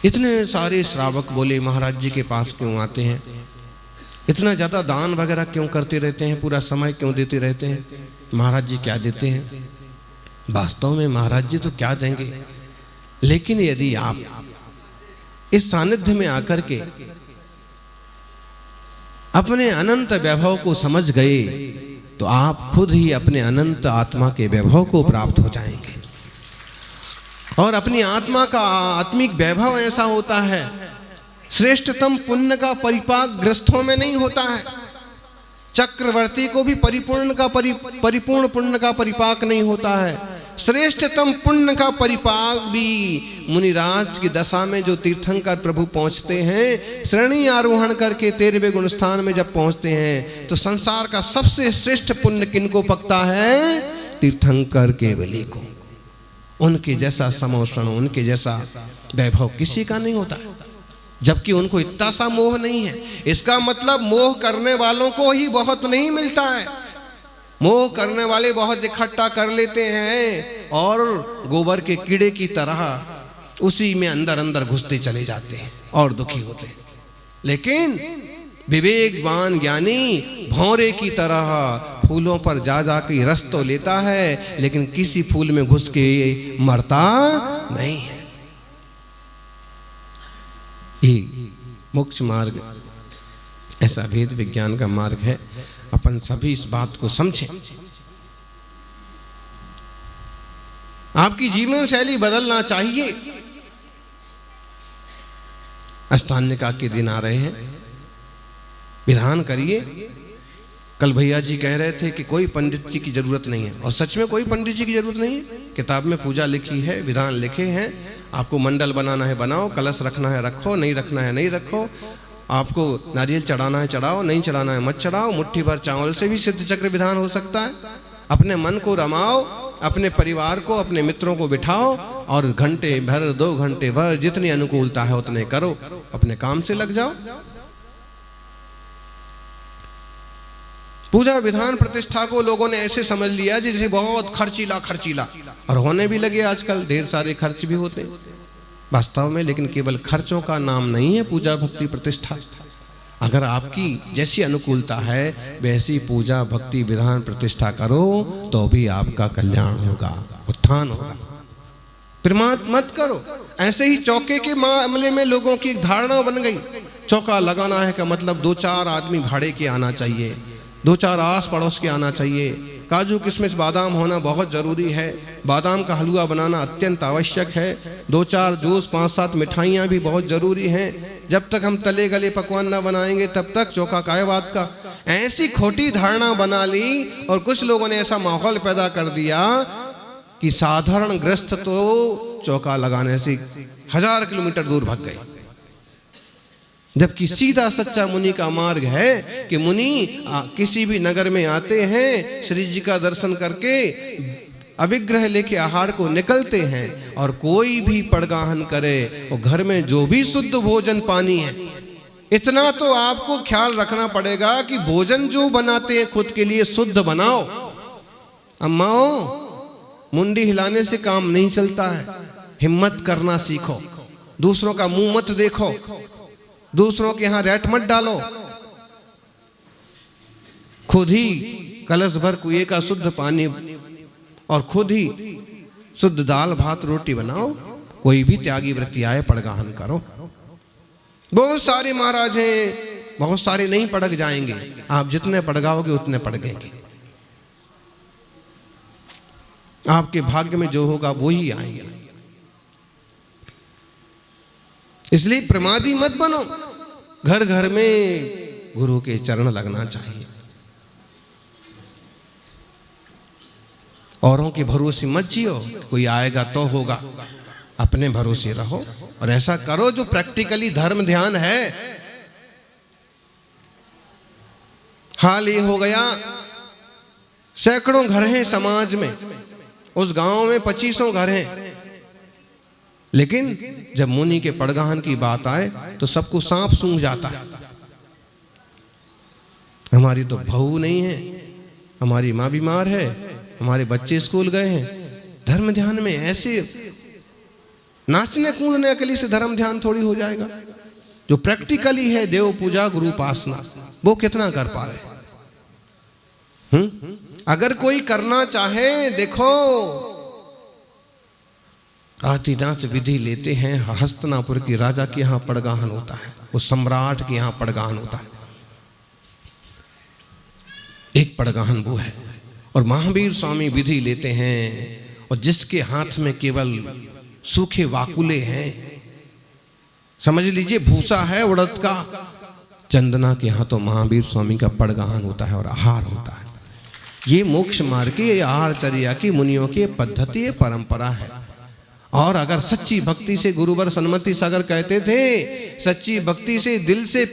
इतने सारे श्रावक बोले महाराज जी के पास क्यों आते हैं, इतना ज्यादा दान वगैरह क्यों करते रहते हैं, पूरा समय क्यों देते रहते हैं, महाराज जी क्या देते हैं। वास्तव में महाराज जी तो क्या देंगे, लेकिन यदि आप इस सानिध्य में आकर के अपने अनंत वैभव को समझ गए तो आप खुद ही अपने अनंत आत्मा के वैभव को प्राप्त हो जाएंगे। और अपनी आत्मा का आत्मिक वैभव ऐसा होता है, श्रेष्ठतम पुण्य का परिपाक ग्रस्थों में नहीं होता है। चक्रवर्ती को भी परिपूर्ण पुण्य का परिपाक नहीं होता है। श्रेष्ठतम पुण्य का परिपाक भी मुनिराज की दशा में जो तीर्थंकर प्रभु पहुंचते हैं, श्रेणी आरोहण करके 13वें गुण स्थान में जब पहुंचते हैं, तो संसार का सबसे श्रेष्ठ पुण्य किनको पकता है? तीर्थंकर केवली को। उनके जैसा समोषण, उनके जैसा वैभव किसी का नहीं होता, जबकि उनको इतना सा मोह नहीं है। इसका मतलब मोह करने वालों को ही बहुत नहीं मिलता है। मोह करने वाले बहुत इकट्ठा कर लेते हैं और गोबर के कीड़े की तरह उसी में अंदर अंदर घुसते चले जाते हैं और दुखी होते हैं। लेकिन विवेकवान ज्ञानी भौरे की तरह फूलों पर जा के रस तो लेता है, लेकिन किसी फूल में घुस के मरता नहीं है। ये मोक्ष मार्ग ऐसा वेद विज्ञान का मार्ग है। अपन सभी इस बात को समझें। आपकी जीवन शैली बदलना चाहिए। अष्टांगिका के दिन आ रहे हैं, विधान करिए। कल भैया जी कह रहे थे कि कोई पंडित जी की जरूरत नहीं है, और सच में कोई पंडित जी की जरूरत नहीं है। किताब में पूजा लिखी है, विधान लिखे हैं। आपको मंडल बनाना है बनाओ, कलश रखना है रखो, नहीं रखना है नहीं रखो, आपको नारियल चढ़ाना है चढ़ाओ, नहीं चढ़ाना है मत चढ़ाओ। मुट्ठी भर चावल से भी सिद्ध चक्र विधान हो सकता है। अपने मन को रमाओ, अपने परिवार को, अपने मित्रों को बिठाओ और घंटे भर 2 घंटे भर जितनी अनुकूलता है उतने करो, अपने काम से लग जाओ। पूजा विधान प्रतिष्ठा को लोगों ने ऐसे समझ लिया जैसे बहुत खर्चीला खर्चीला, और होने भी लगे आजकल ढेर सारे खर्च भी होते हैं वास्तव में। लेकिन केवल खर्चों का नाम नहीं है पूजा भक्ति प्रतिष्ठा। अगर आपकी जैसी अनुकूलता है वैसी पूजा भक्ति विधान प्रतिष्ठा करो तो भी आपका कल्याण होगा, उत्थान होगा। प्रमाद मत करो। ऐसे ही चौके के मामले में लोगों की एक धारणा बन गई, चौका लगाना है का मतलब 2-4 आदमी भाड़े के आना चाहिए, 2-4 आस पड़ोस के आना चाहिए। काजू किशमिश बादाम होना बहुत ज़रूरी है, बादाम का हलवा बनाना अत्यंत आवश्यक है, 2-4 जूस 5-7 मिठाइयाँ भी बहुत ज़रूरी हैं। जब तक हम तले गले पकवान ना बनाएंगे तब तक चौका काय बात का। ऐसी खोटी धारणा बना ली और कुछ लोगों ने ऐसा माहौल पैदा कर दिया कि साधारण गृहस्थ तो चौका लगाने से 1000 किलोमीटर दूर भाग गए। जबकि सीधा सच्चा मुनि का मार्ग है कि मुनि किसी भी नगर में आते हैं, श्री जी का दर्शन करके अभिग्रह लेके आहार को निकलते हैं, और कोई भी पड़गाहन करे और घर में जो भी शुद्ध भोजन पानी है, इतना तो आपको ख्याल रखना पड़ेगा कि भोजन जो बनाते हैं खुद के लिए शुद्ध बनाओ। अम्माओ, मुंडी हिलाने से काम नहीं चलता है, हिम्मत करना सीखो। दूसरों का मुंह मत देखो, दूसरों के यहां रेट मत डालो, खुद ही कलश भर कुएं का शुद्ध पानी और खुद ही शुद्ध दाल भात रोटी बनाओ। कोई भी त्यागी वृत्ति आए पड़गाहन करो। बहुत सारे महाराज हैं, बहुत सारे नहीं पड़क जाएंगे, आप जितने पड़गाओगे उतने पड़गेंगे। आपके भाग्य में जो होगा वो ही आएंगे। इसलिए प्रमादी मत बनो। घर घर में गुरु के चरण लगना चाहिए। औरों के भरोसे मत जियो, कोई आएगा तो होगा, अपने भरोसे रहो और ऐसा करो जो प्रैक्टिकली धर्म ध्यान है। हाल ये हो गया, सैकड़ों घर हैं समाज में, उस गांव में 2500 घर हैं, लेकिन जब मुनि के पड़गाहन की बात आए तो सबको सांप सूंघ जाता है। हमारी तो बहू नहीं है, हमारी माँ बीमार है, हमारे बच्चे स्कूल गए हैं। धर्म ध्यान में ऐसे नाचने कूदने अकेली से धर्म ध्यान थोड़ी हो जाएगा। जो प्रैक्टिकली है देव पूजा गुरु उपासना, वो कितना कर पा रहे? अगर कोई करना चाहे, देखो आदिनाथ विधि लेते हैं, हस्तिनापुर के राजा के यहाँ पड़गाहन होता है, वो सम्राट के यहाँ पड़गाहन होता है। एक पड़गाहन वो है, और महावीर स्वामी विधि लेते हैं, और जिसके हाथ में केवल सूखे वाकुले हैं, समझ लीजिए भूसा है उड़द का, चंदना के यहाँ तो महावीर स्वामी का पड़गाहन होता है और आहार होता है। ये मोक्ष मार्ग की, ये आहारचर्या की मुनियों की पद्धति, ये परंपरा है। और अगर सच्ची भक्ति से, गुरुवर सन्मति सागर कहते थे, सच्ची भक्ति से दिल से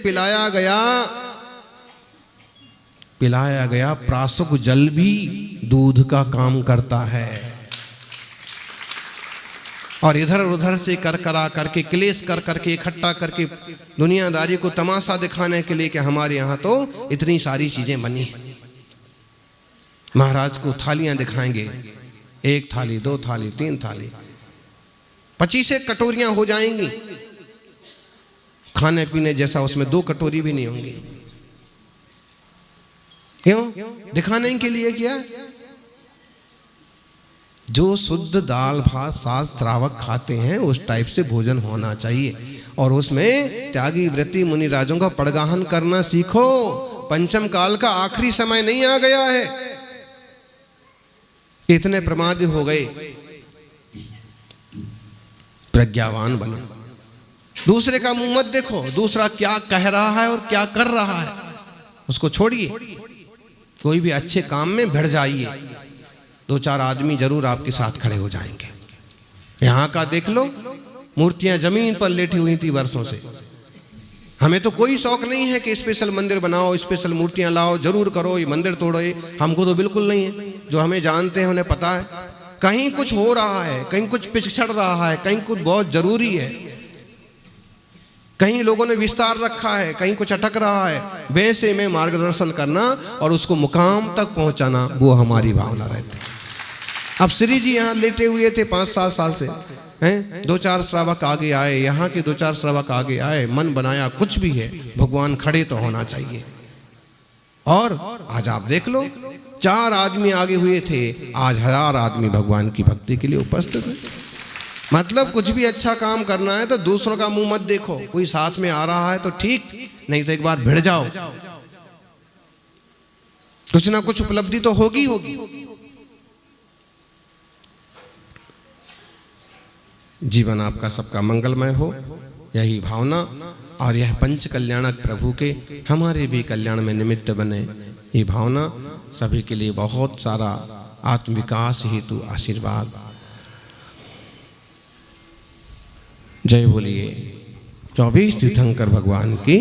पिलाया गया प्रासुक जल भी दूध का काम करता है। और इधर उधर से कर करा करके, क्लेश कर करके, इकट्ठा करके दुनियादारी को तमाशा दिखाने के लिए कि हमारे यहाँ तो इतनी सारी चीजें बनी हैं। महाराज को थालियां दिखाएंगे, 1 थाली 2 थाली 3 थाली 25 कटोरियां हो जाएंगी। खाने पीने जैसा उसमें 2 कटोरी भी नहीं होंगी। क्यों? दिखाने के लिए किया। जो शुद्ध दाल भात साग श्रावक खाते हैं उस टाइप से भोजन होना चाहिए। और उसमें त्यागी व्रती मुनि राजों का पड़गाहन करना सीखो। पंचम काल का आखिरी समय नहीं आ गया है। इतने प्रमादी हो गए, प्रज्ञावान बनो। दूसरे का मुंह मत देखो, दूसरा क्या कह रहा है और क्या कर रहा है उसको छोड़िए। कोई भी अच्छे काम में भिड़ जाइए, 2-4 आदमी जरूर आपके साथ खड़े हो जाएंगे। यहाँ का देख लो, मूर्तियां जमीन पर लेटी हुई थी वर्षों से। हमें तो कोई शौक नहीं है कि स्पेशल मंदिर बनाओ, स्पेशल मूर्तियां लाओ, जरूर करो, ये मंदिर तोड़ो, हमको तो बिल्कुल नहीं है। जो हमें जानते हैं उन्हें पता है कहीं कुछ हो रहा है, कहीं कुछ पिछड़ रहा है, कहीं कुछ बहुत जरूरी है, कहीं लोगों ने विस्तार रखा है, कहीं कुछ अटक रहा है। वैसे में मार्गदर्शन करना और उसको मुकाम तक पहुंचाना, वो हमारी भावना रहती है। अब श्री जी यहाँ लेटे हुए थे 5-7 साल से, हैं? 2-4 श्रावक आगे आए, यहाँ के 2-4 श्रावक आगे आए, मन बनाया कुछ भी है, भगवान खड़े तो होना चाहिए। और आज आप देख लो, 4 आदमी आगे हुए थे, आज 1000 आदमी भगवान की भक्ति के लिए उपस्थित है। मतलब कुछ भी अच्छा काम करना है तो दूसरों का मुंह मत देखो। कोई साथ में आ रहा है तो ठीक, नहीं तो एक बार भिड़ जाओ। कुछ ना कुछ उपलब्धि तो होगी। जीवन आपका सबका मंगलमय हो, यही भावना और यह पंच कल्याणक प्रभु के हमारे भी कल्याण में निमित्त बने, ये भावना सभी के लिए बहुत सारा आत्मविकास हेतु आशीर्वाद। जय बोलिए 24 तीर्थंकर भगवान की।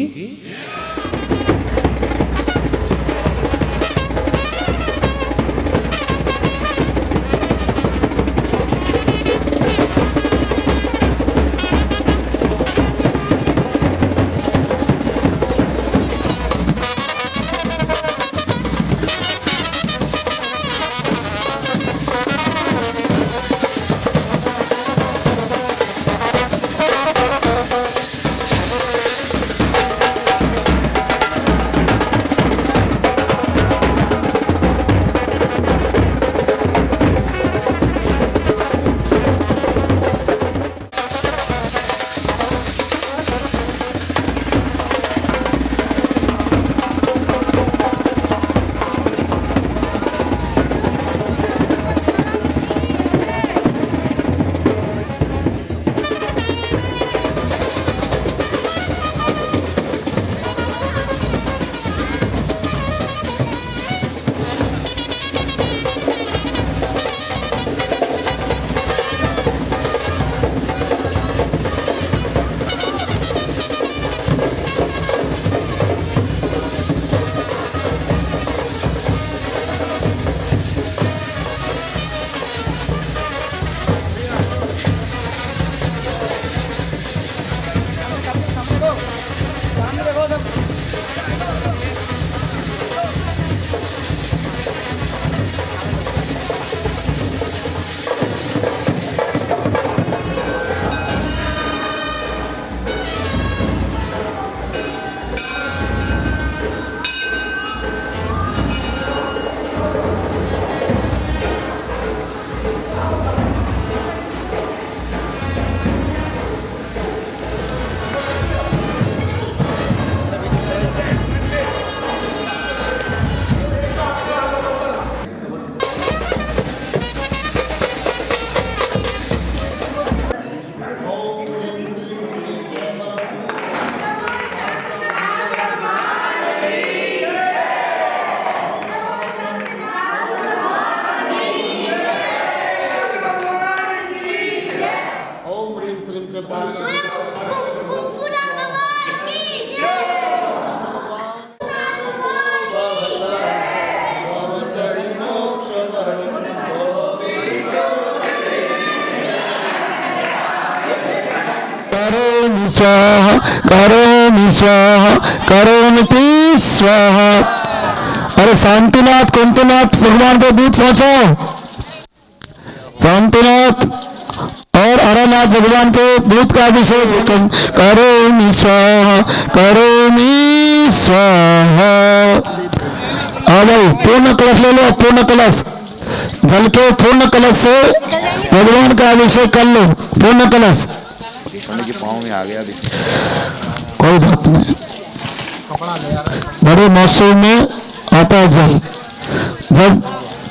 स्वाहा करोमि स्वाहा करोमिति स्वाहा। अरे शांतिनाथ कुंतनाथ भगवान को दूध पहुंचाओ। शांतिनाथ और अरनाथ भगवान को दूध का अभिषेक करोमि स्वाहा करोमि स्वाहा। आ भाई पूर्ण कलश ले लो, पूर्ण कलश जल के पूर्ण कलश से भगवान का अभिषेक कर लो। पूर्ण कलश कोई बात नहीं, बड़े मौसम में आता है जल। जब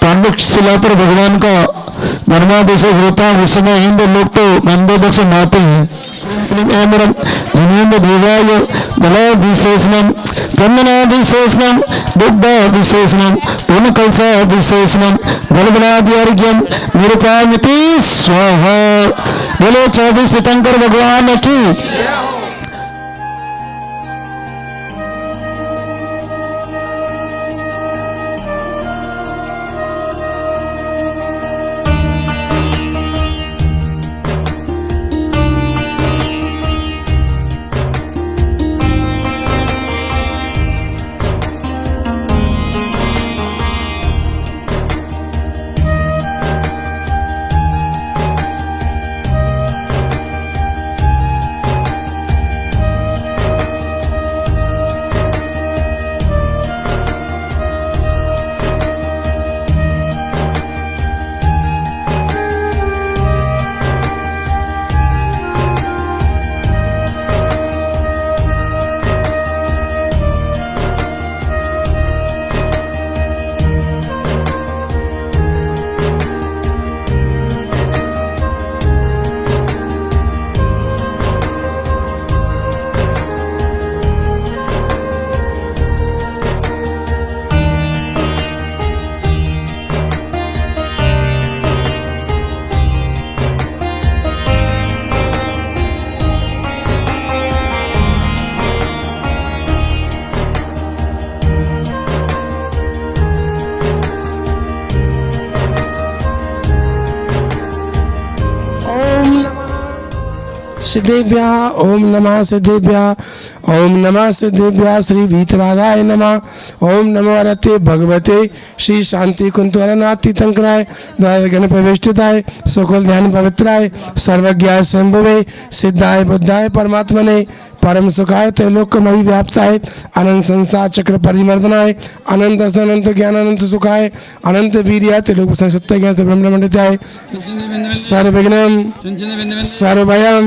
पांडुक शिला पर भगवान का धर्माभिषेक होता है उस समय हिंदू लोग तो गंधोदक से नहाते हैं। जलाभिषेचनम चंदनाभिषेचनम दुग्धाभिषेचनम पूर्ण कलशाभिषेचनम जलबलाद्यर्घ्यम निरुपामिति स्वाहा। बोले 24 तीर्थंकर भगवान की। सिद्धेभ्या ओम नमः सिद्धेभ्या ओम नमः सिद्धेभ्या श्री वीतरागाय नमः। ओम नमो अरते भगवते श्री शांति कुंतवरनाथ तीर्थंकराय द्वादगण प्रविष्टिताय सुकुल ध्यान पवित्राय सर्वज्ञाय संभवे सिद्धाय बुद्धाय परमात्मने परम सुखाय त्रैलोक्यमयी व्याप्ताय अनंत संसार चक्र परिमर्दनाय अनंत अनंत ज्ञान अनंत सुखाय अनंत वीर्याय त्रिलोक संसत्य ज्ञान ब्रह्मंडिताय सर्वविघ्नं सर्वभयं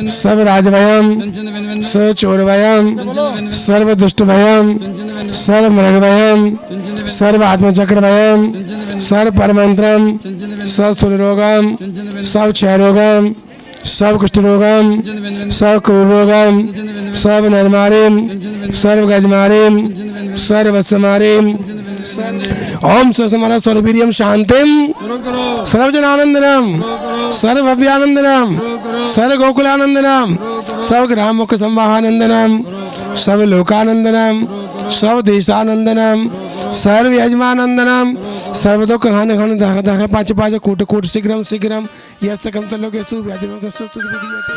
सर्वराजभयं सर्वचोरभयं सर्वदुष्टभयं सर्वमृगभयं सर्वात्मचक्रभयं सर्वपरमंत्रं सर्वसुररोगं सर्वक्षयरोगं सब कुष्ठ रोगम सब क्रूर रोगम सब नरमारिम सर्व गजमारिम सर्वसमारिम ओम स्वसमर स्वरवीर्यम शांतिम सर्वजनानंदनम सर्वभव्यानंदनम सर्वगोकुलानंदनम सब ग्राममुख संवाहानंदनम सब लोकानंदनम सब देशानंदनम सर्व यजमानंदनम सर्वदुख हन हन दह दह पाच पाच कूट कूट शीघ्रम शीघ्रम यस्य कम तलोकेषु व्याधिमोक्षेषु सुखविदीयते।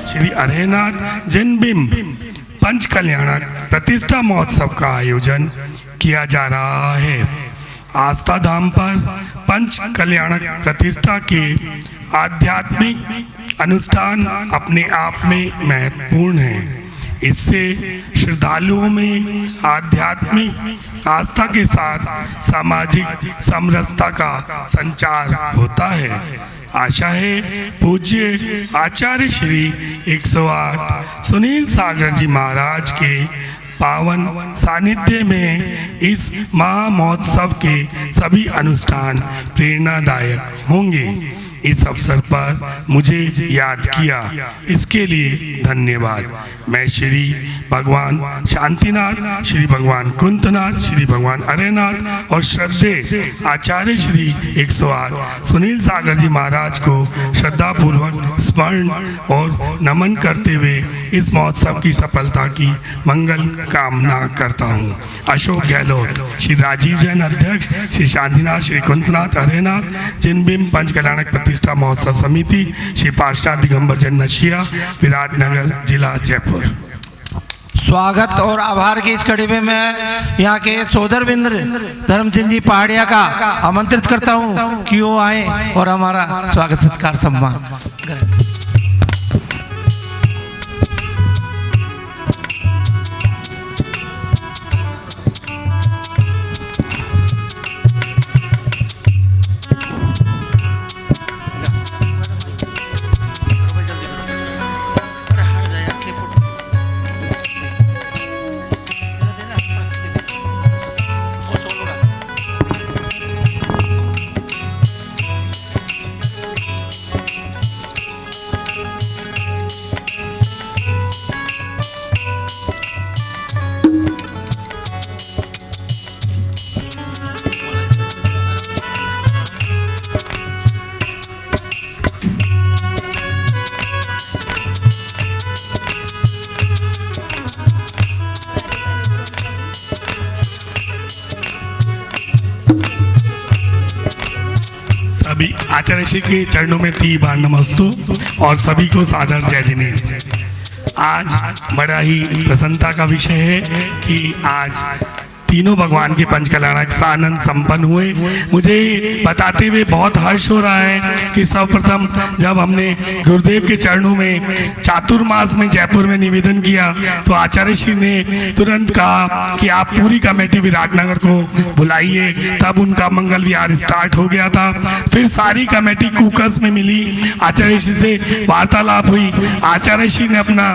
श्री अरेनाथ जन्मबिंब पंच कल्याणक प्रतिष्ठा महोत्सव का आयोजन किया जा रहा है। आस्था धाम पर पंच कल्याणक प्रतिष्ठा के आध्यात्मिक अनुष्ठान अपने आप में महत्वपूर्ण हैं। इससे श्रद्धालुओं में आध्यात्मिक आस्था के साथ सामाजिक समरसता का संचार होता है। आशा है पूज्य आचार्य श्री 108 सुनील सागर जी महाराज के पावन सानिध्य में इस महामहोत्सव के सभी अनुष्ठान प्रेरणादायक होंगे। इस अवसर पर मुझे याद किया, इसके लिए धन्यवाद। मैं श्री भगवान शांतिनाथ, श्री भगवान कुंतनाथ, श्री भगवान अरेनाथ और श्रद्धेय आचार्य श्री 108 सुनील सागर जी महाराज को श्रद्धापूर्वक स्मरण और नमन करते हुए इस महोत्सव की सफलता की मंगल कामना करता हूँ। अशोक गहलोत, श्री राजीव जैन अध्यक्ष, श्री शांतिनाथ, श्री कुंतनाथ अरेनाथ जिनबिंब पंच कल्याणक प्रतिष्ठा महोत्सव समिति, श्री पार्षद दिगंबर जैन नशिया, विराटनगर जिला जयपुर। स्वागत और आभार की इस कड़ी में मैं यहाँ के सोदरबिंद धर्म सिंह जी पहाड़िया का आमंत्रित करता हूँ कि वो आए और हमारा स्वागत सत्कार सम्मान करें। आचार्य श्री के चरणों में 3 बार नमस्तु और सभी को सादर जय जिनेन्द्र। आज बड़ा ही प्रसन्नता का विषय है कि आज तीनों भगवान के पंच कल्याणक सानंद संपन्न हुए। मुझे बताते हुए बहुत हर्ष हो रहा है कि सर्वप्रथम जब हमने गुरुदेव के चरणों में चातुर्मास में जयपुर में निवेदन किया तो आचार्य श्री ने तुरंत कहा कि आप पूरी कमेटी विराटनगर को बुलाइए। तब उनका मंगल विहार स्टार्ट हो गया था। फिर सारी कमेटी कुकस में मिली, आचार्य श्री से वार्तालाप हुई। आचार्य श्री ने अपना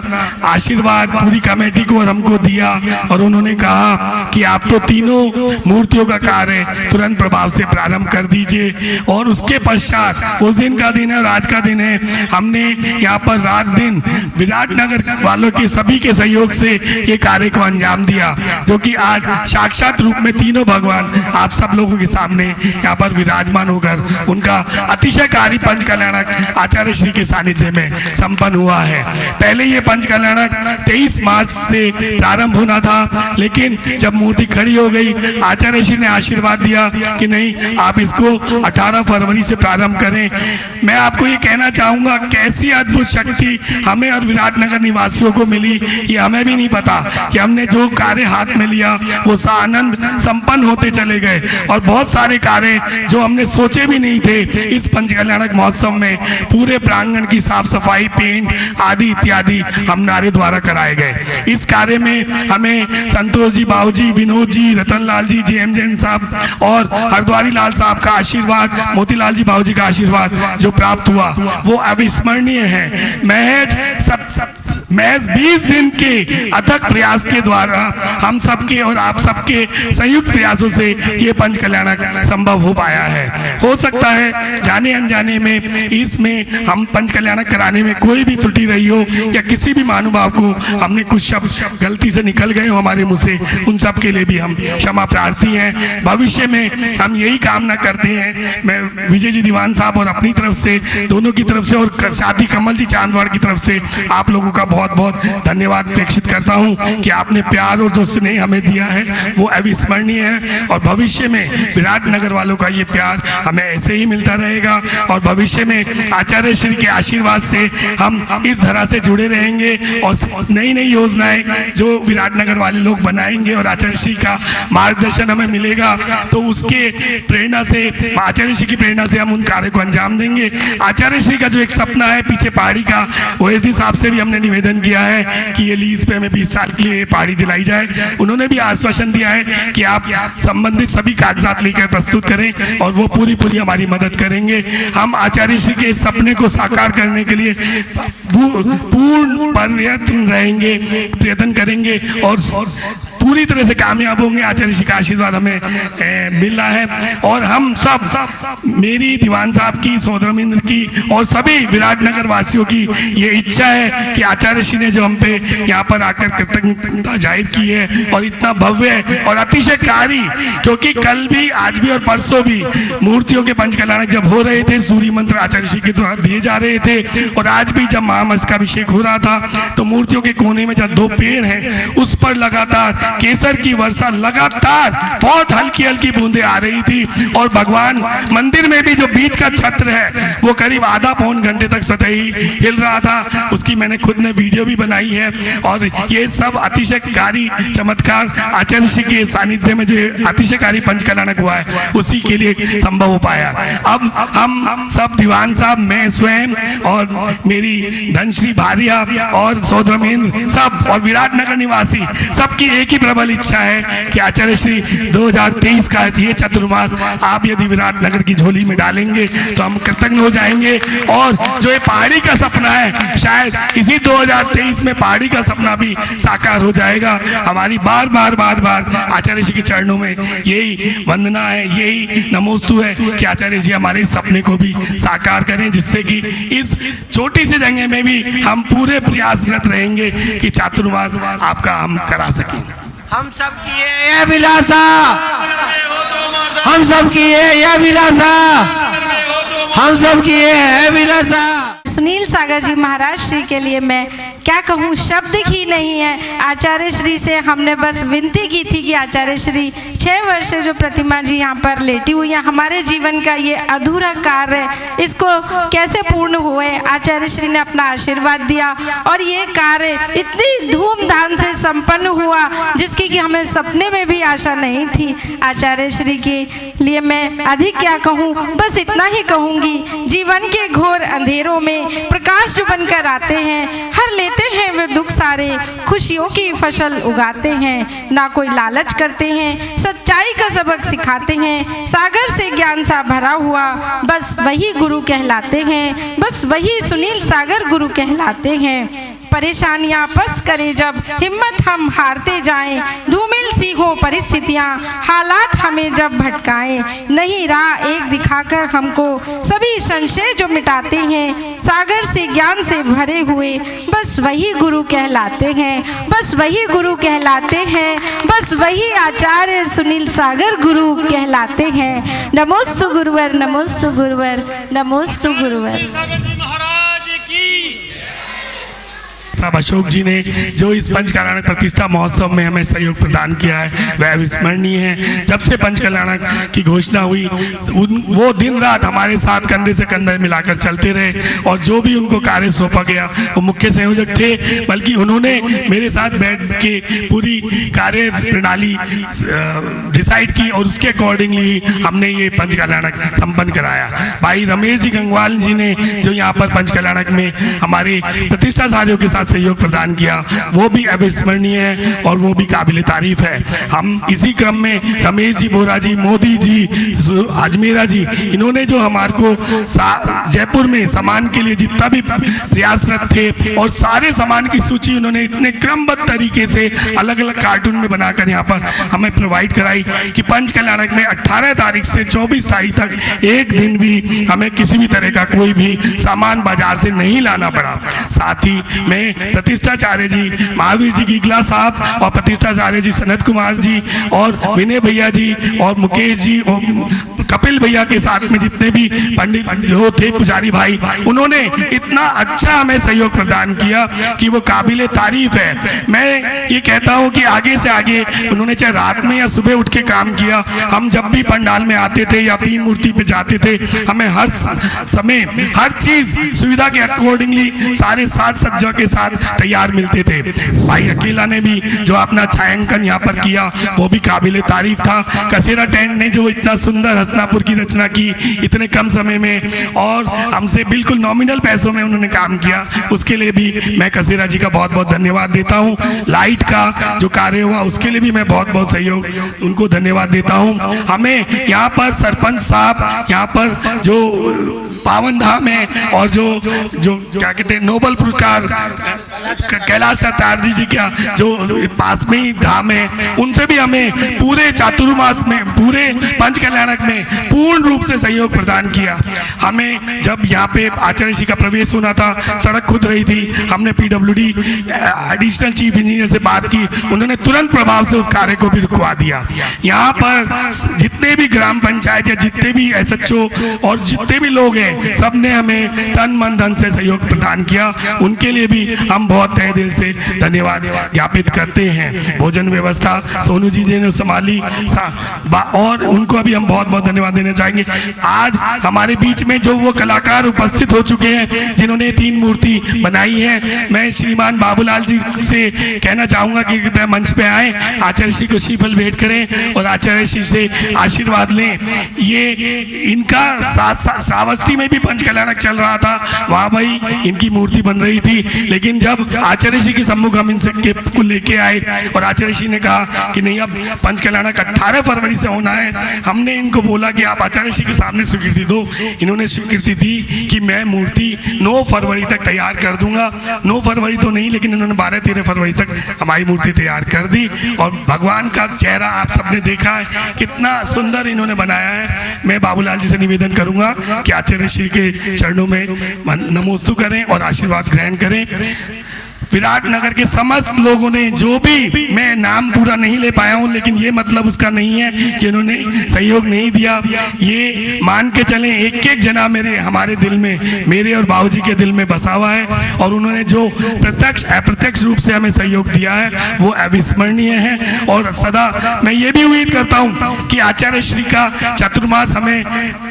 आशीर्वाद पूरी कमेटी को और हमको दिया और उन्होंने कहा कि आप तो तीनों मूर्तियों का कार्य तुरंत प्रभाव से प्रारंभ कर दीजिए। और उसके पश्चात उस दिन का दिन है और आज का दिन है, हमने यहाँ पर रात दिन विराटनगर वालों के सभी के सहयोग से ये कार्य को अंजाम दिया, जो कि आज साक्षात रूप में तीनों भगवान आप सब लोगों के सामने यहाँ पर विराजमान होकर उनका अतिशयकारी पंच कल्याणक आचार्य श्री के सानिध्य में संपन्न हुआ है। पहले ये पंच कल्याणक 23 मार्च से प्रारंभ होना था, लेकिन जब मूर्ति खड़ी हो गई आचार्य श्री ने आशीर्वाद दिया कि नहीं, आप इसको 18 फरवरी से प्रारंभ करें। मैं आपको ये कहना चाहूंगा कैसी अद्भुत शक्ति हमें और विराटनगर निवासियों को मिली, ये हमें भी नहीं पता कि हमने जो कार्य हाथ में लिया वो सानंद संपन्न होते चले गए। और बहुत सारे कार्य जो हमने सोचे भी नहीं थे इस पंच कल्याणक महोत्सव में पूरे प्रांगण की साफ सफाई, पेंट आदि इत्यादि हम नारे द्वारा कराए गए। इस कार्य में हमें संतोष जी, बाबू जी, विनोद जी, रतन लाल जी, JM जैन साहब और हरद्वारी लाल साहब का आशीर्वाद, मोतीलाल जी बाबू जी का आशीर्वाद जो प्राप्त हुआ वो अविस्मरणीय है। महज 20 दिन के अथक प्रयास के द्वारा हम सबके और आप सबके संयुक्त प्रयासों से ये पंच कल्याणक संभव हो पाया है। हो सकता है जाने अनजाने में इसमें हम पंच कल्याणक कराने में कोई भी त्रुटि रही हो या किसी भी महानुभाव को हमने कुछ शब्द गलती से निकल गए हो हमारे मुंह से, उन सब के लिए भी हम क्षमा प्रार्थी हैं। भविष्य में हम यही कामना करते हैं। मैं विजय जी दीवान साहब और अपनी तरफ से, दोनों की तरफ से और साथी कमल जी चांदवाड़ की तरफ से आप लोगों का बहुत बहुत धन्यवाद प्रेक्षित करता हूं कि आपने प्यार और जो स्नेह हमें दिया है वो अविस्मरणीय है। और भविष्य में विराटनगर वालों का ये प्यार हमें ऐसे ही मिलता रहेगा और भविष्य में आचार्य श्री के आशीर्वाद से हम इस धरा से जुड़े रहेंगे और नई नई योजनाएं जो विराटनगर वाले लोग बनाएंगे और आचार्य श्री का मार्गदर्शन हमें मिलेगा तो उसके प्रेरणा से, आचार्य श्री की प्रेरणा से हम उन कार्य को अंजाम देंगे। आचार्य श्री का जो एक सपना है पीछे पहाड़ी का, OSD साहब से भी हमने निवेदन किया है कि ये लीज पे हमें 20 साल के लिए पहाड़ी दिलाई जाए। उन्होंने भी आश्वासन दिया है कि आप संबंधित सभी कागजात लेकर प्रस्तुत करें और वो पूरी हमारी मदद करेंगे। हम आचार्य श्री के सपने को साकार करने के लिए पूर्ण प्रयत्न करेंगे और पूरी तरह से कामयाब होंगे। आचार्य श्री का आशीर्वाद हमें मिल रहा है और हम सब, मेरी दीवान साहब की, सौदरमिंद्र की और सभी विराटनगर वासियों की ये इच्छा है कि आचार्य श्री ने जो हम पे यहाँ पर आकर कृतज्ञता जाहिर की है और इतना भव्य और अतिशयकारी, क्योंकि कल भी, आज भी और परसों भी मूर्तियों के पंच कल्याणक जब हो रहे थे, सूर्य मंत्र आचार्य श्री के द्वारा दिए जा रहे थे और आज भी जब महामस का अभिषेक हो रहा था तो मूर्तियों के कोने में जहाँ 2 पेड़ हैं उस पर लगातार केसर की वर्षा, लगातार बहुत हल्की हल्की बूंदें आ रही थी और भगवान मंदिर में भी जो बीच का छत्र है वो करीब आधा पौन घंटे तक स्वतः ही हिल रहा था। उसकी मैंने खुद ने वीडियो भी बनाई है और ये सब अतिशयकारी चमत्कार आचार्य श्री के सानिध्य में जो अतिशयकारी पंच कल्याणक हुआ है उसी के लिए संभव हो पाया। अब हम सब दीवान साहब, मैं स्वयं और मेरी धनश्री भारिया और सौदरमेंद्र सब और विराटनगर निवासी सबकी एक ही प्रबल इच्छा है कि आचार्य श्री 2023 का ये चतुर्मास आप यदि विराटनगर की झोली में डालेंगे तो हम कृतज्ञ हो जाएंगे। और जो ये पहाड़ी का सपना है शायद इसी 2023 में पहाड़ी का सपना भी साकार हो जाएगा। हमारी बार बार आचार्य जी के चरणों में यही वंदना है, यही नमोस्तु है कि आचार्य जी हमारे सपने को भी साकार करें, जिससे कि इस छोटी सी जगह में भी हम पूरे प्रयासरत रहेंगे कि चातुर्मास आपका हम करा सकें। हम सब की है अभिलाषा, हम सब की है अभिलाषा, हम सब की है अभिलाषा। सुनील सागर जी महाराज श्री के लिए मैं क्या कहूँ, शब्द ही नहीं है। आचार्य श्री से हमने बस विनती की थी कि आचार्य श्री 6 वर्ष से जो प्रतिमा जी यहाँ पर लेटी हुई है, हमारे जीवन का ये अधूरा कार्य, इसको कैसे पूर्ण हुए, आचार्य श्री ने अपना आशीर्वाद दिया और ये कार्य इतनी धूमधाम से संपन्न हुआ जिसकी कि हमें सपने में भी आशा नहीं थी। आचार्य श्री के लिए मैं अधिक क्या कहूँ, बस इतना ही कहूँगी, जीवन के घोर अंधेरों में प्रकाश जो बनकर आते हैं, हर लेते हैं वे दुख सारे, खुशियों की फसल उगाते हैं, ना कोई लालच करते हैं, सच्चाई का सबक सिखाते हैं, सागर से ज्ञान सा भरा हुआ बस वही गुरु कहलाते हैं, बस वही सुनील सागर गुरु कहलाते हैं। परेशानियां पस करे जब हिम्मत हम हारते जाएं, धूमिल सी हो परिस्थितियां हालात हमें जब भटकाएं, नहीं राह एक दिखाकर हमको सभी संशय जो मिटाते हैं, सागर से ज्ञान से भरे हुए बस वही गुरु कहलाते हैं, बस वही गुरु कहलाते हैं, बस वही आचार्य सुनील सागर गुरु कहलाते हैं। नमोस्तु गुरुवर, नमोस्तु गुरुवर, नमोस्तु गुरुवर। साहब अशोक जी ने जो इस पंच कल्याणक प्रतिष्ठा महोत्सव में हमें सहयोग प्रदान किया है वह अविस्मरणीय है। जब से पंच कल्याणक की घोषणा हुई वो दिन रात हमारे साथ कंधे से कंधे मिलाकर चलते रहे और जो भी उनको कार्य सौंपा गया वो मुख्य संयोजक थे, बल्कि उन्होंने मेरे साथ बैठ के पूरी कार्य प्रणाली डिसाइड की और उसके अकॉर्डिंगली हमने ये पंच कल्याणक संपन्न कराया। भाई रमेश जी गंगवाल जी ने जो यहाँ पर पंच कल्याणक में हमारे प्रतिष्ठाचार्यों के साथ सहयोग प्रदान किया वो भी अविस्मरणीय है और वो भी काबिल तारीफ है। हम इसी क्रम में रमेश जी, बोरा जी, मोदी जी, अजमेरा जी, इन्होंने जो हमारे को जयपुर में सामान के लिए जितना भी प्रयासरत थे और सारे सामान की सूची उन्होंने इतने क्रमबद्ध तरीके से अलग अलग कार्टून में बनाकर यहाँ पर हमें प्रोवाइड कराई कि पंच कल्याणक में 18 तारीख से 24 तारीख तक एक दिन भी हमें किसी भी तरह का कोई भी सामान बाजार से नहीं लाना पड़ा। साथ ही मैं प्रतिष्ठाचार्य जी महावीर जी गिगला साहब और प्रतिष्ठाचार्य जी सनत कुमार जी और विनय भैया जी और मुकेश जी और कपिल भैया के साथ में जितने भी पंडित जो थे पुजारी भाई, उन्होंने इतना अच्छा हमें सहयोग प्रदान किया कि वो काबिले तारीफ है। मैं ये कहता हूँ कि आगे से आगे उन्होंने चाहे रात में या सुबह उठ के काम किया। हम जब भी पंडाल में आते थे या तीन मूर्ति पे जाते थे, हमें हर समय हर चीज सुविधा के अकॉर्डिंगली सारे साज सज्जा के साथ तैयार मिलते थे। भाई अकेला ने भी जो अपना छायांकन यहाँ पर किया वो भी काबिले तारीफ था। कसेरा टेंट ने जो इतना सुंदर हसनापुर की रचना की इतने कम समय में और हमसे बिल्कुल नॉमिनल पैसों में उन्होंने काम किया, उसके लिए भी मैं कसेरा जी का बहुत बहुत धन्यवाद देता हूँ। लाइट का जो कार्य हुआ उसके लिए भी मैं बहुत बहुत सहयोग उनको धन्यवाद देता हूँ। हमें यहाँ पर सरपंच साहब यहाँ पर जो पावन धाम है और जो क्या कहते हैं नोबल पुरस्कार कैलाश सत्यार्थी जी का जो पास में ही धाम है, उनसे भी हमें पूरे चातुर्मास में पूरे पंच कल्याणक में पूर्ण रूप से सहयोग प्रदान किया। हमें जब यहाँ पे आचार्य जी का प्रवेश होना था, सड़क खुद रही थी, हमने PWD एडिशनल चीफ इंजीनियर से बात की, उन्होंने तुरंत प्रभाव से उस कार्य को भी रुकवा दिया। यहाँ पर जितने भी ग्राम पंचायत या जितने भी SHO और जितने भी लोग हैं सब ने हमें तन मन धन से सहयोग प्रदान किया, उनके लिए भी हम बहुत तहे दिल से धन्यवाद ज्ञापित करते हैं। भोजन व्यवस्था सोनू जी ने संभाली और उनको भी हम बहुत बहुत धन्यवाद देना चाहेंगे। आज हमारे बीच में जो वो कलाकार उपस्थित हो चुके हैं जिन्होंने 3 मूर्ति बनाई है, मैं श्रीमान बाबूलाल जी से कहना चाहूंगा कि कृपया मंच पे आए, आचार्य श्री को श्रीफल भेंट करें और आचार्य श्री से आशीर्वाद लें। ये इनका श्रावस्ती में भी पंच कल्याणक चल रहा था, वहाँ भाई इनकी मूर्ति बन रही थी, लेकिन जब आचार्य जी के सम्मुख हम इनसे को लेके आए और आचार्य जी ने कहा कि नहीं अब पंच कल्याणक 18 फरवरी से होना है, हमने इनको बोला कि आप आचार्य जी के सामने स्वीकृति दो। इन्होंने स्वीकृति दी कि मैं मूर्ति 9 फरवरी तक तैयार कर दूंगा। 9 फरवरी तो नहीं, लेकिन इन्होंने 12-13 फरवरी तक हमारी मूर्ति तैयार कर दी और भगवान का चेहरा आप सबने देखा है, कितना सुंदर इन्होंने बनाया है। मैं बाबूलाल जी से निवेदन करूंगा कि आचार्य श्री के चरणों में नमोस्तु करें और आशीर्वाद ग्रहण करें। विराटनगर के समस्त लोगों ने, जो भी, मैं नाम पूरा नहीं ले पाया हूं, लेकिन ये मतलब उसका नहीं है कि उन्होंने सहयोग नहीं दिया। ये मान के चलें एक एक जना हमारे दिल में, मेरे और बाबूजी के दिल में बसा हुआ है, और उन्होंने जो प्रत्यक्ष अप्रत्यक्ष रूप से हमें सहयोग दिया है वो अविस्मरणीय है। और सदा मैं ये भी उम्मीद करता हूँ कि आचार्य श्री का चतुर्मास हमें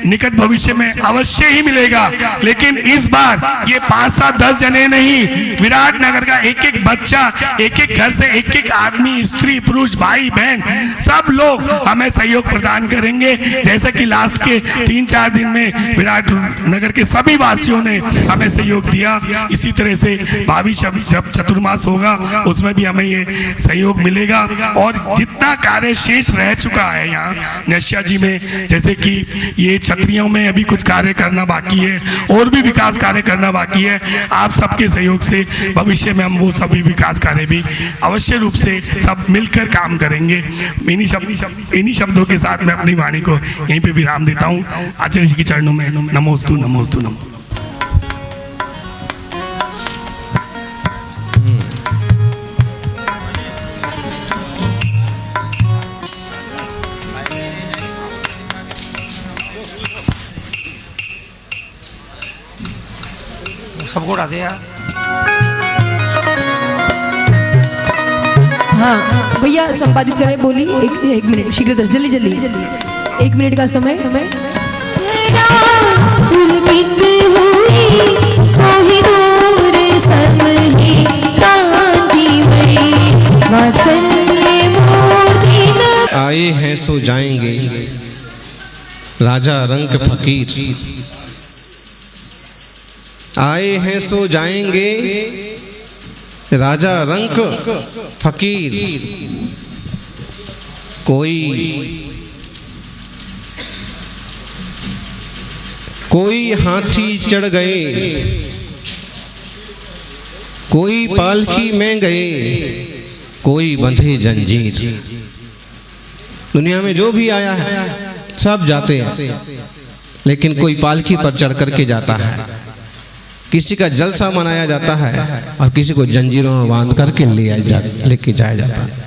निकट भविष्य में अवश्य ही मिलेगा। लेकिन इस बार ये 5, 7, 10 जने नहीं, विराटनगर का एक एक बच्चा, एक एक घर से एक एक आदमी, स्त्री पुरुष, भाई बहन, सब लोग हमें सहयोग प्रदान करेंगे। जैसे कि लास्ट के 3-4 दिन में विराटनगर के सभी वासियों ने हमें सहयोग दिया, इसी तरह से भावी जब चतुर्मास होगा उसमें भी हमें ये सहयोग मिलेगा। और जितना कार्य शेष रह चुका है यहाँ नशिया जी में, जैसे कि ये छतरियों में अभी कुछ कार्य करना बाकी है और भी विकास कार्य करना बाकी है, आप सबके सहयोग से भविष्य में हम वो सभी विकास कार्य भी अवश्य रूप से सब मिलकर काम करेंगे। इन्हीं शब्दों के साथ मैं अपनी वाणी को यहीं पे विराम देता हूँ। आचार्य जी के चरणों में नमोस्तु नमोस्तु नमो। सबको उड़ा दिया। हाँ भैया संपादित करें, बोली एक मिनट शीघ्र, जल्दी जल्दी 1 मिनट का समय। आए हैं सो जाएंगे राजा रंक फकीर, आए हैं सो जाएंगे राजा रंक फकीर। कोई हाथी चढ़ गए, कोई पालकी में गए, कोई बंधे जंजीर। दुनिया में जो भी आया है सब जाते हैं, लेकिन कोई पालकी पर चढ़ करके जाता है, किसी का जलसा मनाया जाता है और किसी को जंजीरों में बांध करके लेके जाया जाता है।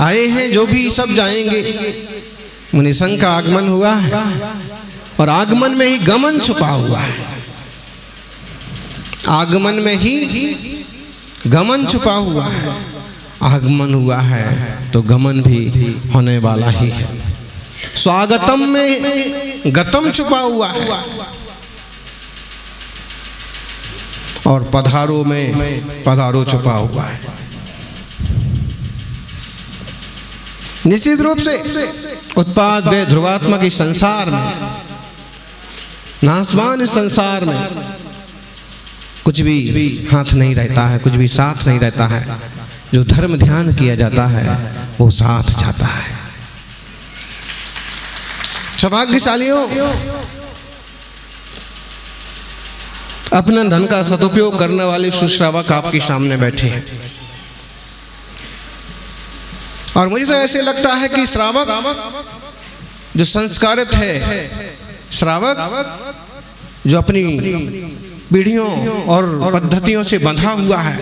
आए हैं जो भी सब जाएंगे। मुनिसंघ का आगमन हुआ है और आगमन में ही गमन छुपा हुआ है, आगमन में ही गमन छुपा हुआ है। आगमन हुआ है तो गमन भी होने वाला ही है। स्वागतम में गतम छुपा हुआ है और पधारो में पधारो छुपा हुआ है। निश्चित रूप से उत्पाद व ध्रुवात्मक इस संसार में, नासवान इस संसार में कुछ भी हाथ नहीं रहता है, कुछ भी साथ नहीं रहता है। जो धर्म ध्यान किया जाता है वो साथ जाता है। सौभाग्यशालियों, अपने धन का सदुपयोग करने वाले सुश्रावक आपके सामने बैठे हैं और मुझे तो ऐसे लगता है कि श्रावक जो संस्कारित है, श्रावक जो अपनी पीढ़ियों और पद्धतियों से बंधा हुआ है,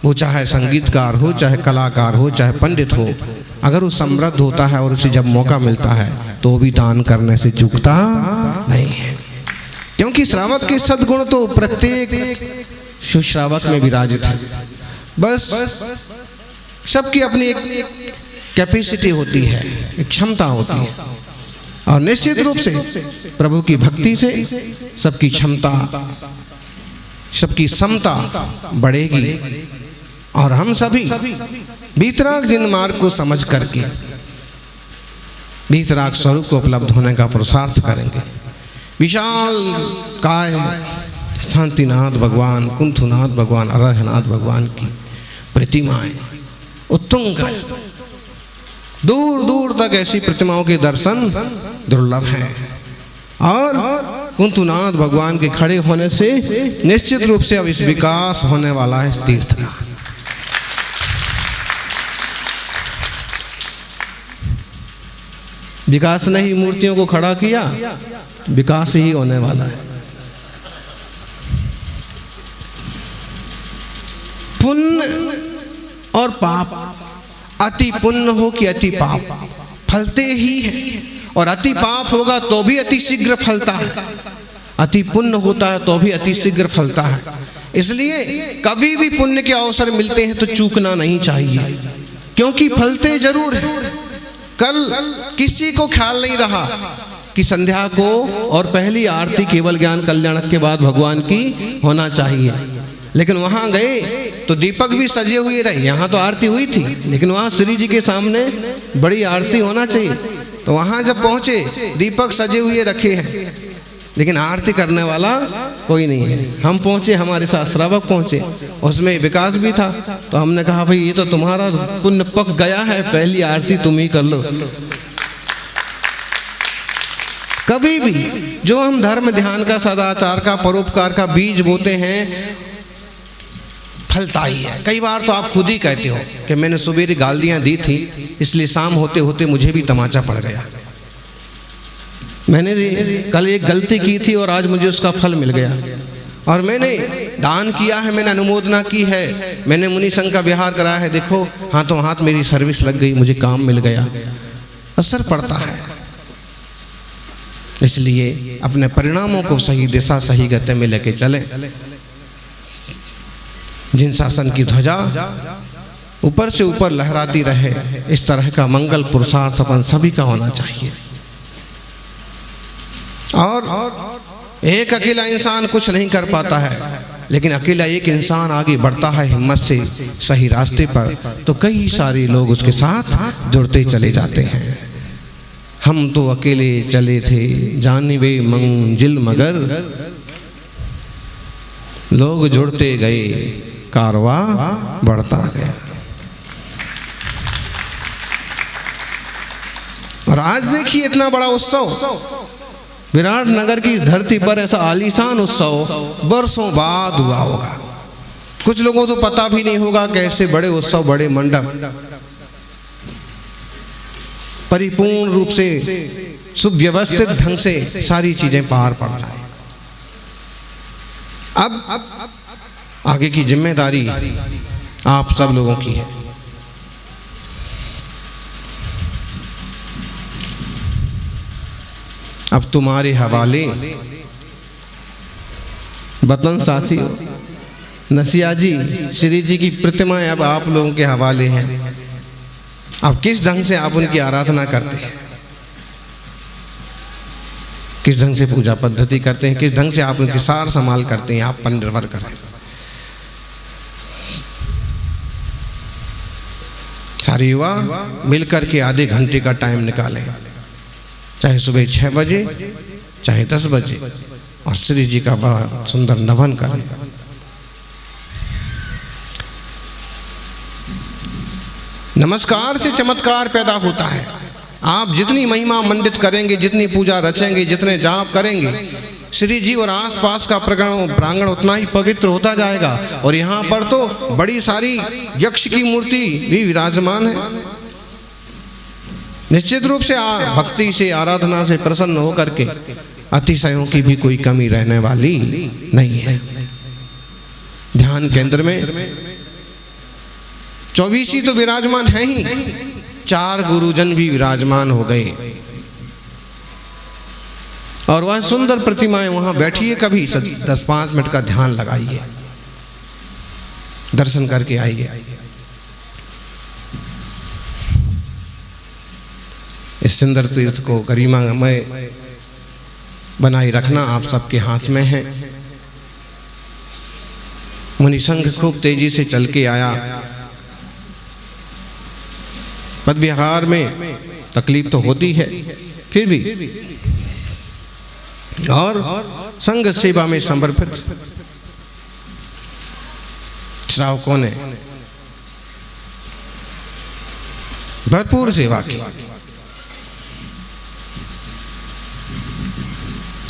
वो चाहे संगीतकार हो, चाहे कलाकार हो, चाहे पंडित हो, अगर वो समृद्ध होता है और उसे जब मौका मिलता है तो वो भी दान करने से चूकता नहीं है। क्योंकि श्रावक के सद्गुण तो प्रत्येक सुश्रावक में विराजित है। बस सबकी अपनी एक कैपेसिटी होती है, एक क्षमता होती है और निश्चित रूप से प्रभु की भक्ति से सबकी क्षमता, सबकी समता बढ़ेगी और हम सभी वीतराग जिन मार्ग को समझ करके वीतराग स्वरूप को उपलब्ध होने का पुरुषार्थ करेंगे। विशाल काय शांतिनाथ भगवान, कुंथुनाथ भगवान, अरहनाथ भगवान की प्रतिमाएं उत्तुंग, दूर दूर तक ऐसी प्रतिमाओं के दर्शन दुर्लभ हैं और कुंथुनाथ भगवान के खड़े होने से निश्चित रूप से अब इस विकास होने वाला है इस तीर्थ का। विकास ने ही मूर्तियों को खड़ा किया, विकास ही होने वाला है। पुण्य और पाप, अति पुण्य हो कि अति पाप, फलते ही है। और अति पाप होगा तो भी अति शीघ्र फलता है, अति पुण्य होता है तो भी अति शीघ्र फलता है। इसलिए कभी भी पुण्य के अवसर मिलते हैं तो चूकना नहीं चाहिए, क्योंकि फलते जरूर हैं। कल किसी को ख्याल नहीं रहा कि संध्या को और पहली आरती केवल ज्ञान कल्याणक के बाद भगवान की होना चाहिए, लेकिन वहां गए तो दीपक भी सजे हुए रहे। यहाँ तो आरती हुई थी, लेकिन वहाँ श्री जी के सामने बड़ी आरती होना चाहिए। तो वहाँ जब पहुँचे दीपक सजे हुए रखे हैं, लेकिन आरती करने वाला कोई नहीं है। हम पहुँचे, हमारे साथ श्रावक पहुँचे, उसमें विकास भी था। तो हमने कहा भाई ये तो तुम्हारा पुण्य पक गया है, पहली आरती तुम ही कर लो। कभी भी जो हम धर्म ध्यान का, सदाचार का, परोपकार का बीज बोते हैं फलता ही है। कई बार तो आप खुद ही कहते हो कि मैंने सुबह गालियां दी थी, इसलिए शाम होते होते मुझे भी तमाचा पड़ गया। मैंने कल एक गलती की थी और आज मुझे उसका फल मिल गया। और मैंने दान किया है, मैंने अनुमोदना की है, मैंने मुनि संघ का विहार कराया है, देखो हाथों हाथ मेरी सर्विस लग गई, मुझे काम मिल गया। असर पड़ता है। इसलिए अपने परिणामों को सही दिशा, सही गति में लेके चले। जिन शासन की ध्वजा ऊपर से ऊपर लहराती रहे, इस तरह का मंगल पुरुषार्थ अपन सभी का होना चाहिए। और एक अकेला इंसान कुछ नहीं कर पाता है, लेकिन अकेला एक इंसान आगे बढ़ता है हिम्मत से सही रास्ते पर, तो कई सारे लोग उसके साथ जुड़ते चले जाते हैं। हम तो अकेले चले थे जानिबे मंजिल, मगर लोग जुड़ते गए, कारवा बढ़ता गया। और आज देखिए इतना बड़ा उत्सव विराट नगर की धरती पर, ऐसा आलीशान उत्सव वर्षों बाद हुआ होगा। कुछ लोगों को तो पता भी नहीं होगा कैसे बड़े उत्सव, बड़े मंडप परिपूर्ण रूप से सुव्यवस्थित ढंग से सारी चीजें पार पड़ जाए। अब आगे की जिम्मेदारी आप सब लोगों की है। अब तुम्हारे हवाले वतन साथी नसिया जी, श्री जी की प्रतिमाएं अब आप लोगों के हवाले हैं। अब किस ढंग से आप उनकी आराधना करते हैं, किस ढंग से पूजा पद्धति करते हैं, किस ढंग से आप उनकी सार संभाल करते हैं, आप पर निर्भर करें। सारे युवा मिलकर के आधे घंटे का टाइम निकालें, चाहे सुबह 6 बजे चाहे 10 बजे, और श्री जी का बड़ा सुंदर नमन करें। नमस्कार से चमत्कार पैदा होता है। आप जितनी महिमा मंडित करेंगे, जितनी पूजा रचेंगे, जितने जाप करेंगे, श्री जी और आसपास का प्रांगण उतना ही पवित्र होता जाएगा। और यहाँ पर तो बड़ी सारी यक्ष की मूर्ति भी विराजमान है। निश्चित रूप से भक्ति से, आराधना से प्रसन्न होकर के अतिशयों की भी कोई कमी रहने वाली नहीं है। ध्यान केंद्र में 24 ही तो विराजमान है ही, 4 गुरुजन भी विराजमान हो गए। और वह सुंदर प्रतिमाएं वहां बैठिए, कभी 10-5 मिनट का ध्यान लगाइए, दर्शन करके आइए। इस सुंदर तीर्थ को गरिमामय बनाए रखना आप सबके हाथ में है। मुनि संघ खूब तेजी से चल के आया। पद विहार में तकलीफ तो होती है, फिर भी और संघ सेवा में समर्पित श्रावकों ने भरपूर सेवा की।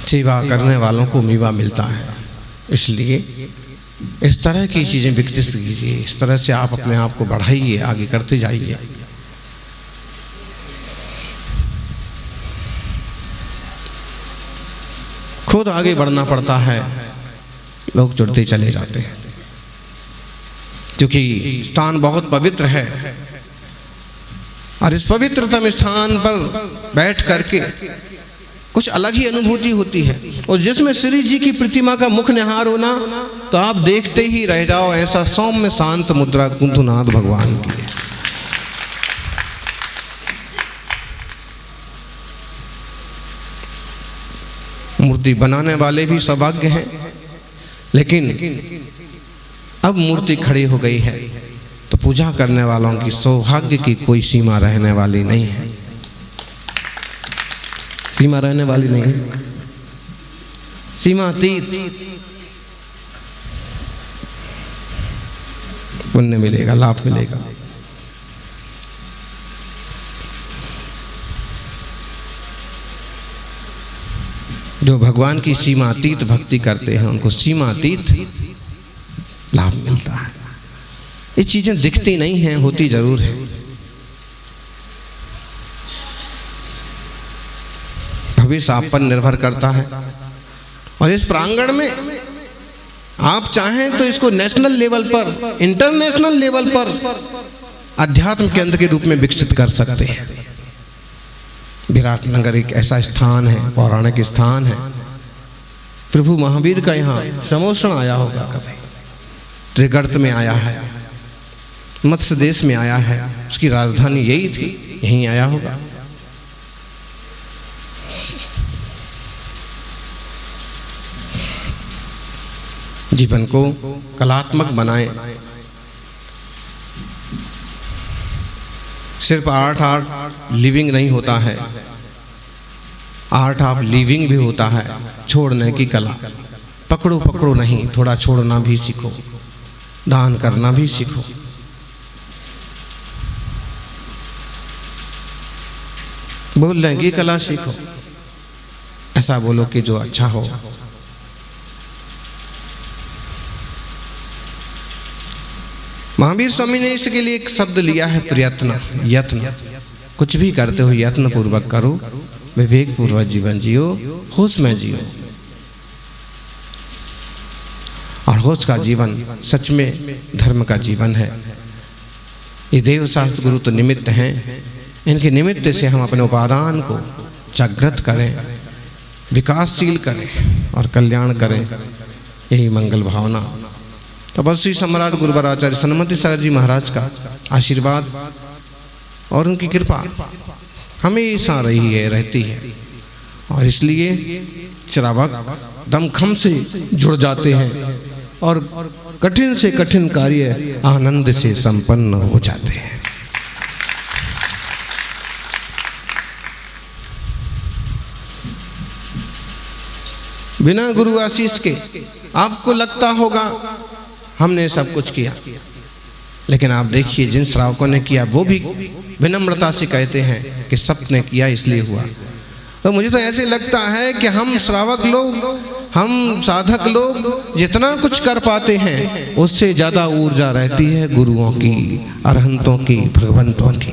सेवा करने वालों को मीवा मिलता है, इसलिए इस तरह की चीजें विकसित कीजिए। इस तरह से आप अपने आप को बढ़ाइए, आगे करते जाइए। खुद आगे बढ़ना पड़ता है, लोग जुड़ते चले जाते हैं। क्योंकि स्थान बहुत पवित्र है और इस पवित्रतम स्थान पर बैठ करके कुछ अलग ही अनुभूति होती है। और जिसमें श्री जी की प्रतिमा का मुख निहार होना तो आप देखते ही रह जाओ, ऐसा सौम्य शांत मुद्रा कुंथुनाथ भगवान की है। मूर्ति बनाने वाले भी सौभाग्य हैं, लेकिन अब मूर्ति खड़ी हो गई है तो पूजा करने वालों की सौभाग्य की कोई सीमा रहने वाली नहीं है, सीमा रहने वाली नहीं है, सीमातीत पुण्य मिलेगा, लाभ मिलेगा। जो भगवान की सीमातीत भक्ति करते हैं उनको सीमातीत लाभ मिलता है। ये चीजें दिखती नहीं हैं, होती जरूर है। भविष्य आप पर निर्भर करता है और इस प्रांगण में आप चाहें तो इसको नेशनल लेवल पर, इंटरनेशनल लेवल पर अध्यात्म केंद्र के रूप में विकसित कर सकते हैं। विराटनगर एक ऐसा स्थान है, पौराणिक स्थान है। प्रभु महावीर का यहाँ समोषण आया होगा, कभी त्रिगर्त में आया है, मत्स्य देश में आया है, उसकी राजधानी यही थी, यहीं आया होगा। जीवन को कलात्मक बनाएं। सिर्फ आर्ट लिविंग नहीं होता है, आर्ट ऑफ लिविंग भी होता है, छोड़ने की कला। पकड़ो पकड़ो नहीं, थोड़ा छोड़ना भी सीखो, दान करना भी सीखो। बोलने की कला सीखो, ऐसा बोलो कि जो अच्छा हो। महावीर स्वामी ने इसके लिए एक शब्द लिया है, प्रयत्न, यत्न। कुछ भी करते हो यत्न पूर्वक करो, विवेक पूर्वक जीवन जियो, होश में जियो। और होश का जीवन सच में धर्म का जीवन है। ये देव शास्त्र गुरु तो निमित्त हैं, इनके निमित्त से हम अपने उपादान को जागृत करें, विकासशील करें और कल्याण करें, यही मंगल भावना। तो बस श्री सम्राट गुरुवर आचार्य सन्मति सागर जी महाराज का आशीर्वाद और उनकी कृपा हमेशा रही है, रहती है। और इसलिए श्रावक दमखम से जुड़ जाते हैं और कठिन से कठिन कार्य आनंद से संपन्न हो जाते हैं। बिना गुरु आशीष के आपको लगता होगा हमने सब कुछ किया, लेकिन आप देखिए जिन श्रावकों ने किया वो भी विनम्रता से कहते हैं कि सबने किया इसलिए हुआ। तो मुझे तो ऐसे लगता है कि हम श्रावक लोग, हम साधक लोग जितना कुछ कर पाते हैं उससे ज्यादा ऊर्जा रहती है गुरुओं की, अरहंतों की, भगवंतों की।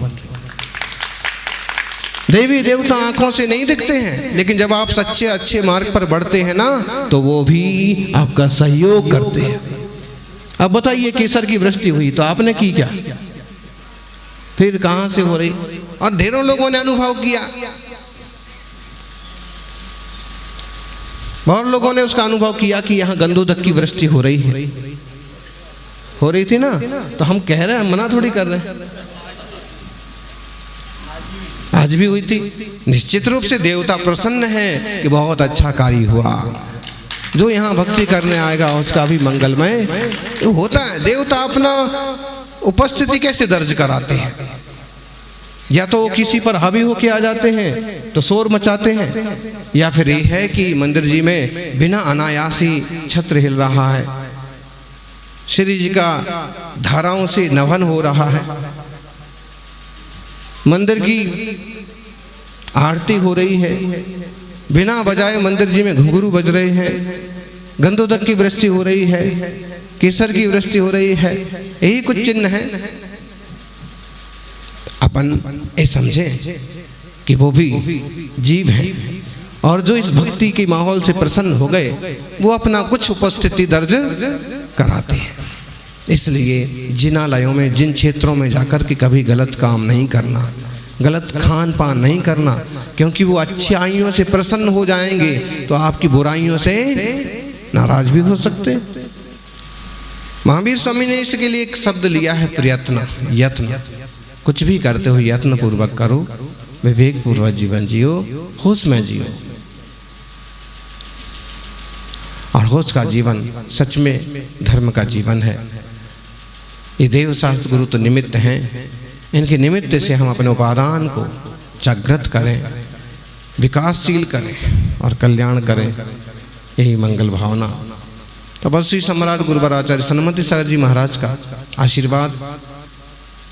देवी देवता आंखों से नहीं दिखते हैं, लेकिन जब आप सच्चे अच्छे मार्ग पर बढ़ते हैं ना तो वो भी आपका सहयोग करते हैं। अब बताइए केसर की वृष्टि हुई तो आपने की क्या, फिर कहां से हो रही? और ढेरों लोगों ने अनुभव किया, बहुत लोगों ने उसका अनुभव किया कि यहाँ गंधोदक की वृष्टि हो रही है, हो रही थी ना। तो हम कह रहे हैं, मना थोड़ी कर रहे हैं, आज भी हुई थी। निश्चित रूप से देवता प्रसन्न है कि बहुत अच्छा कार्य हुआ। जो यहाँ भक्ति करने आएगा उसका भी मंगलमय होता है। देवता अपना उपस्थिति कैसे दर्ज कराते हैं? या तो किसी पर हावी होके आ जाते हैं तो शोर मचाते हैं, या फिर ये है कि मंदिर जी में बिना अनायास ही छत्र हिल रहा है, श्री जी का धाराओं से नवन हो रहा है, मंदिर की आरती हो रही है, बिना बजाए मंदिर जी में घुंघरू बज रहे हैं, गंधोदक की वृष्टि हो रही है, केसर की वृष्टि हो रही है। यही कुछ चिन्ह है। अपन ये समझे कि वो भी जीव है, और जो इस भक्ति के माहौल से प्रसन्न हो गए वो अपना कुछ उपस्थिति दर्ज कराते हैं। इसलिए जिनालयों में, जिन क्षेत्रों में जाकर के कभी गलत काम नहीं करना, गलत खान पान नहीं करना, क्योंकि वो अच्छाइयों से प्रसन्न हो जाएंगे तो आपकी बुराइयों से नाराज भी हो सकते। महावीर स्वामी ने इसके लिए एक शब्द लिया है, प्रयत्न, यत्न। कुछ भी करते हो यत्न पूर्वक करो, विवेक पूर्वक जीवन जियो, होश में जियो। और होश का जीवन सच में धर्म का जीवन है। ये देव शास्त्र गुरु तो निमित्त हैं, इनके निमित्त से हम अपने उपादान को जागृत करें, विकासशील करें और कल्याण करें, यही मंगल भावना। तपस्वी सम्राट गुरुवर आचार्य सन्मति सागर जी महाराज का आशीर्वाद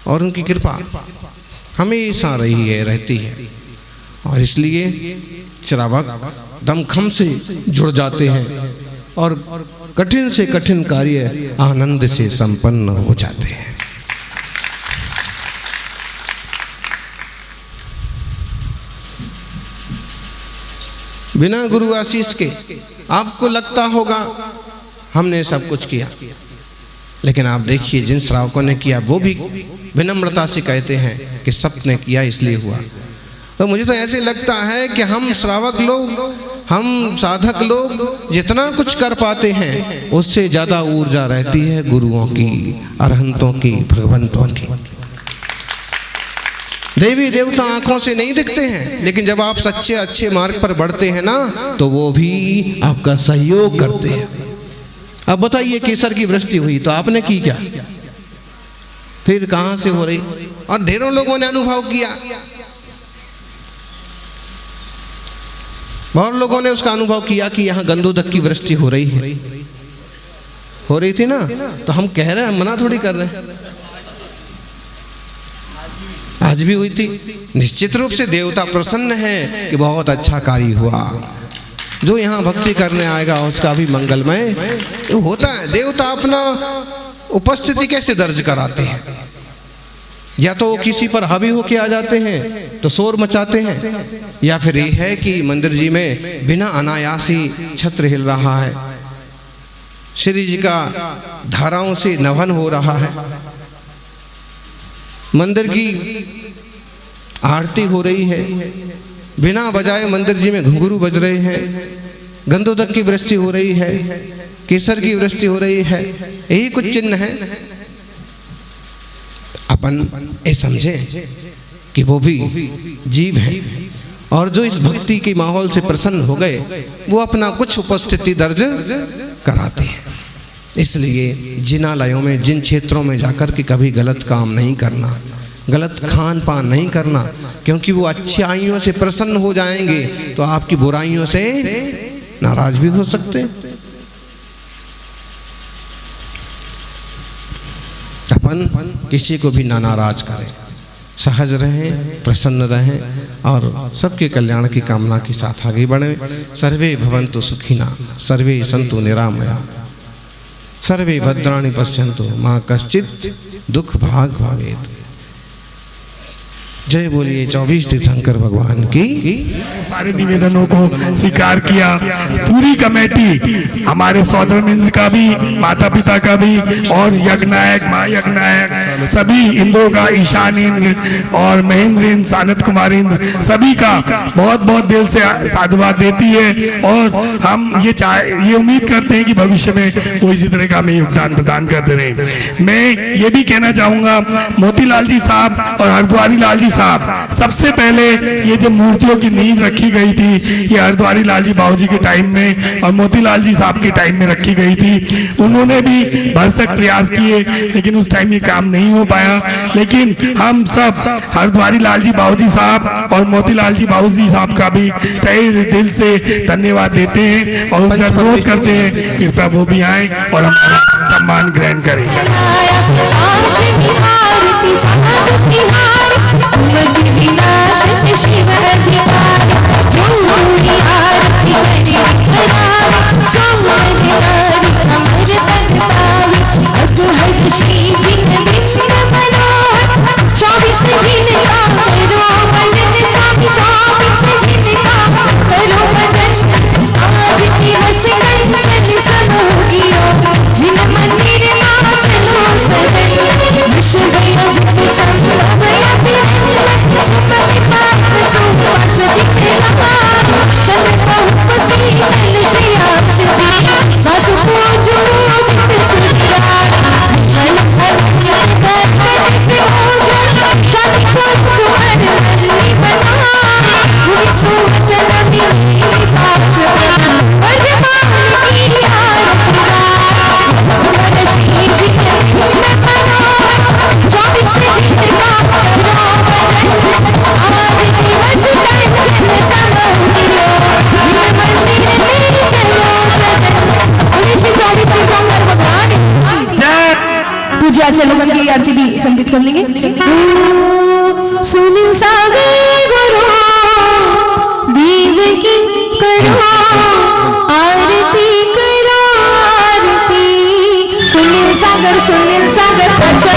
और उनकी कृपा हमेशा रही है, रहती है। और इसलिए श्रावक दमखम से जुड़ जाते हैं और कठिन से कठिन कार्य आनंद से संपन्न हो जाते हैं। बिना गुरु आशीष के आपको लगता होगा हमने सब कुछ किया, लेकिन आप देखिए जिन श्रावकों ने किया वो भी विनम्रता से कहते हैं कि सबने किया इसलिए हुआ। तो मुझे तो ऐसे लगता है कि हम श्रावक लोग, हम साधक लोग जितना कुछ कर पाते हैं उससे ज़्यादा ऊर्जा रहती है गुरुओं की, अरहंतों की, भगवंतों की। देवी देवता आंखों से नहीं दिखते हैं, लेकिन जब आप सच्चे अच्छे मार्ग पर बढ़ते हैं ना तो वो भी आपका सहयोग करते हैं। अब बताइए केसर की वृष्टि हुई तो आपने की क्या? फिर कहां से हो रही? और ढेरों लोगों ने अनुभव किया, बहुत लोगों ने उसका अनुभव किया कि यहाँ गंधोदक की वृष्टि हो रही है, हो रही थी ना। तो हम कह रहे हैं, मना थोड़ी कर रहे हैं, आज भी हुई थी। निश्चित रूप से देवता प्रसन्न है कि बहुत अच्छा कार्य हुआ। जो यहाँ भक्ति करने आएगा उसका भी मंगलमय होता है। देवता अपना उपस्थिति कैसे दर्ज कराते हैं? या तो किसी पर हावी होके आ जाते हैं तो शोर मचाते हैं, या फिर ये है कि मंदिर जी में बिना अनायासी छत्र हिल रहा है, श्री जी का धाराओं से नवन हो रहा है, मंदिर की आरती हो रही है, बिना बजाए मंदिर जी में घुंघरू बज रहे हैं, गंधोदक की वृष्टि हो रही है, केसर की वृष्टि हो रही है, यही कुछ चिन्ह है। अपन ये समझे कि वो भी जीव है, और जो इस भक्ति के माहौल से प्रसन्न हो गए वो अपना कुछ उपस्थिति दर्ज कराते हैं। इसलिए जिनालयों में, जिन क्षेत्रों में जाकर के कभी गलत काम नहीं करना, गलत खान पान नहीं करना, क्योंकि वो अच्छाइयों से प्रसन्न हो जाएंगे तो आपकी बुराइयों से नाराज भी हो सकते। अपन किसी को भी ना नाराज करें, सहज रहें, प्रसन्न रहें और सबके कल्याण की कामना के साथ आगे बढ़ें। सर्वे भवन्तु सुखिनः, सर्वे सन्तु निरामया, सर्वे भद्राणि पश्यन्तु मा कश्चित् दुख भाग भवेत्। जय बोलिए 24 तीर्थंकर भगवान की। सारे निवेदनों को स्वीकार किया। पूरी कमेटी, हमारे सौदर मिंद्र का भी, माता पिता का भी, और यज्ञनायक, महायज्ञनायक, सभी इंद्रों का, ईशान इंद्र और महेंद्र इंद्र, सानत कुमार इंद्र, सभी का बहुत बहुत दिल से साधुवाद देती है। और हम ये उम्मीद करते हैं कि भविष्य में वो इसी तरह का हमें योगदान प्रदान करते रहे। मैं ये भी कहना चाहूँगा, मोतीलाल जी साहब और हरद्वारी लाल जी साहब, सबसे पहले ये जो मूर्तियों की नींव रखी गई थी ये हरद्वारी लाल जी बाबूजी के टाइम में और मोतीलाल जी साहब के टाइम में रखी गई थी। उन्होंने भी भरसक प्रयास किए, लेकिन उस टाइम ये काम नहीं हो पाया। लेकिन हम सब हरद्वारी लाल जी बाबूजी साहब और मोतीलाल जी बाबूजी साहब का भी तहे दिल से धन्यवाद देते हैं और उनसे अनुरोध करते हैं कृपया वो भी आए और हमारा सम्मान ग्रहण करें। जिन मंदिर मां चलो से लोगन की आरती भी संगीत कर लेंगे। सुनील सागर गुरु देव की करो आरती करो आरती। सुनील सागर अच्छा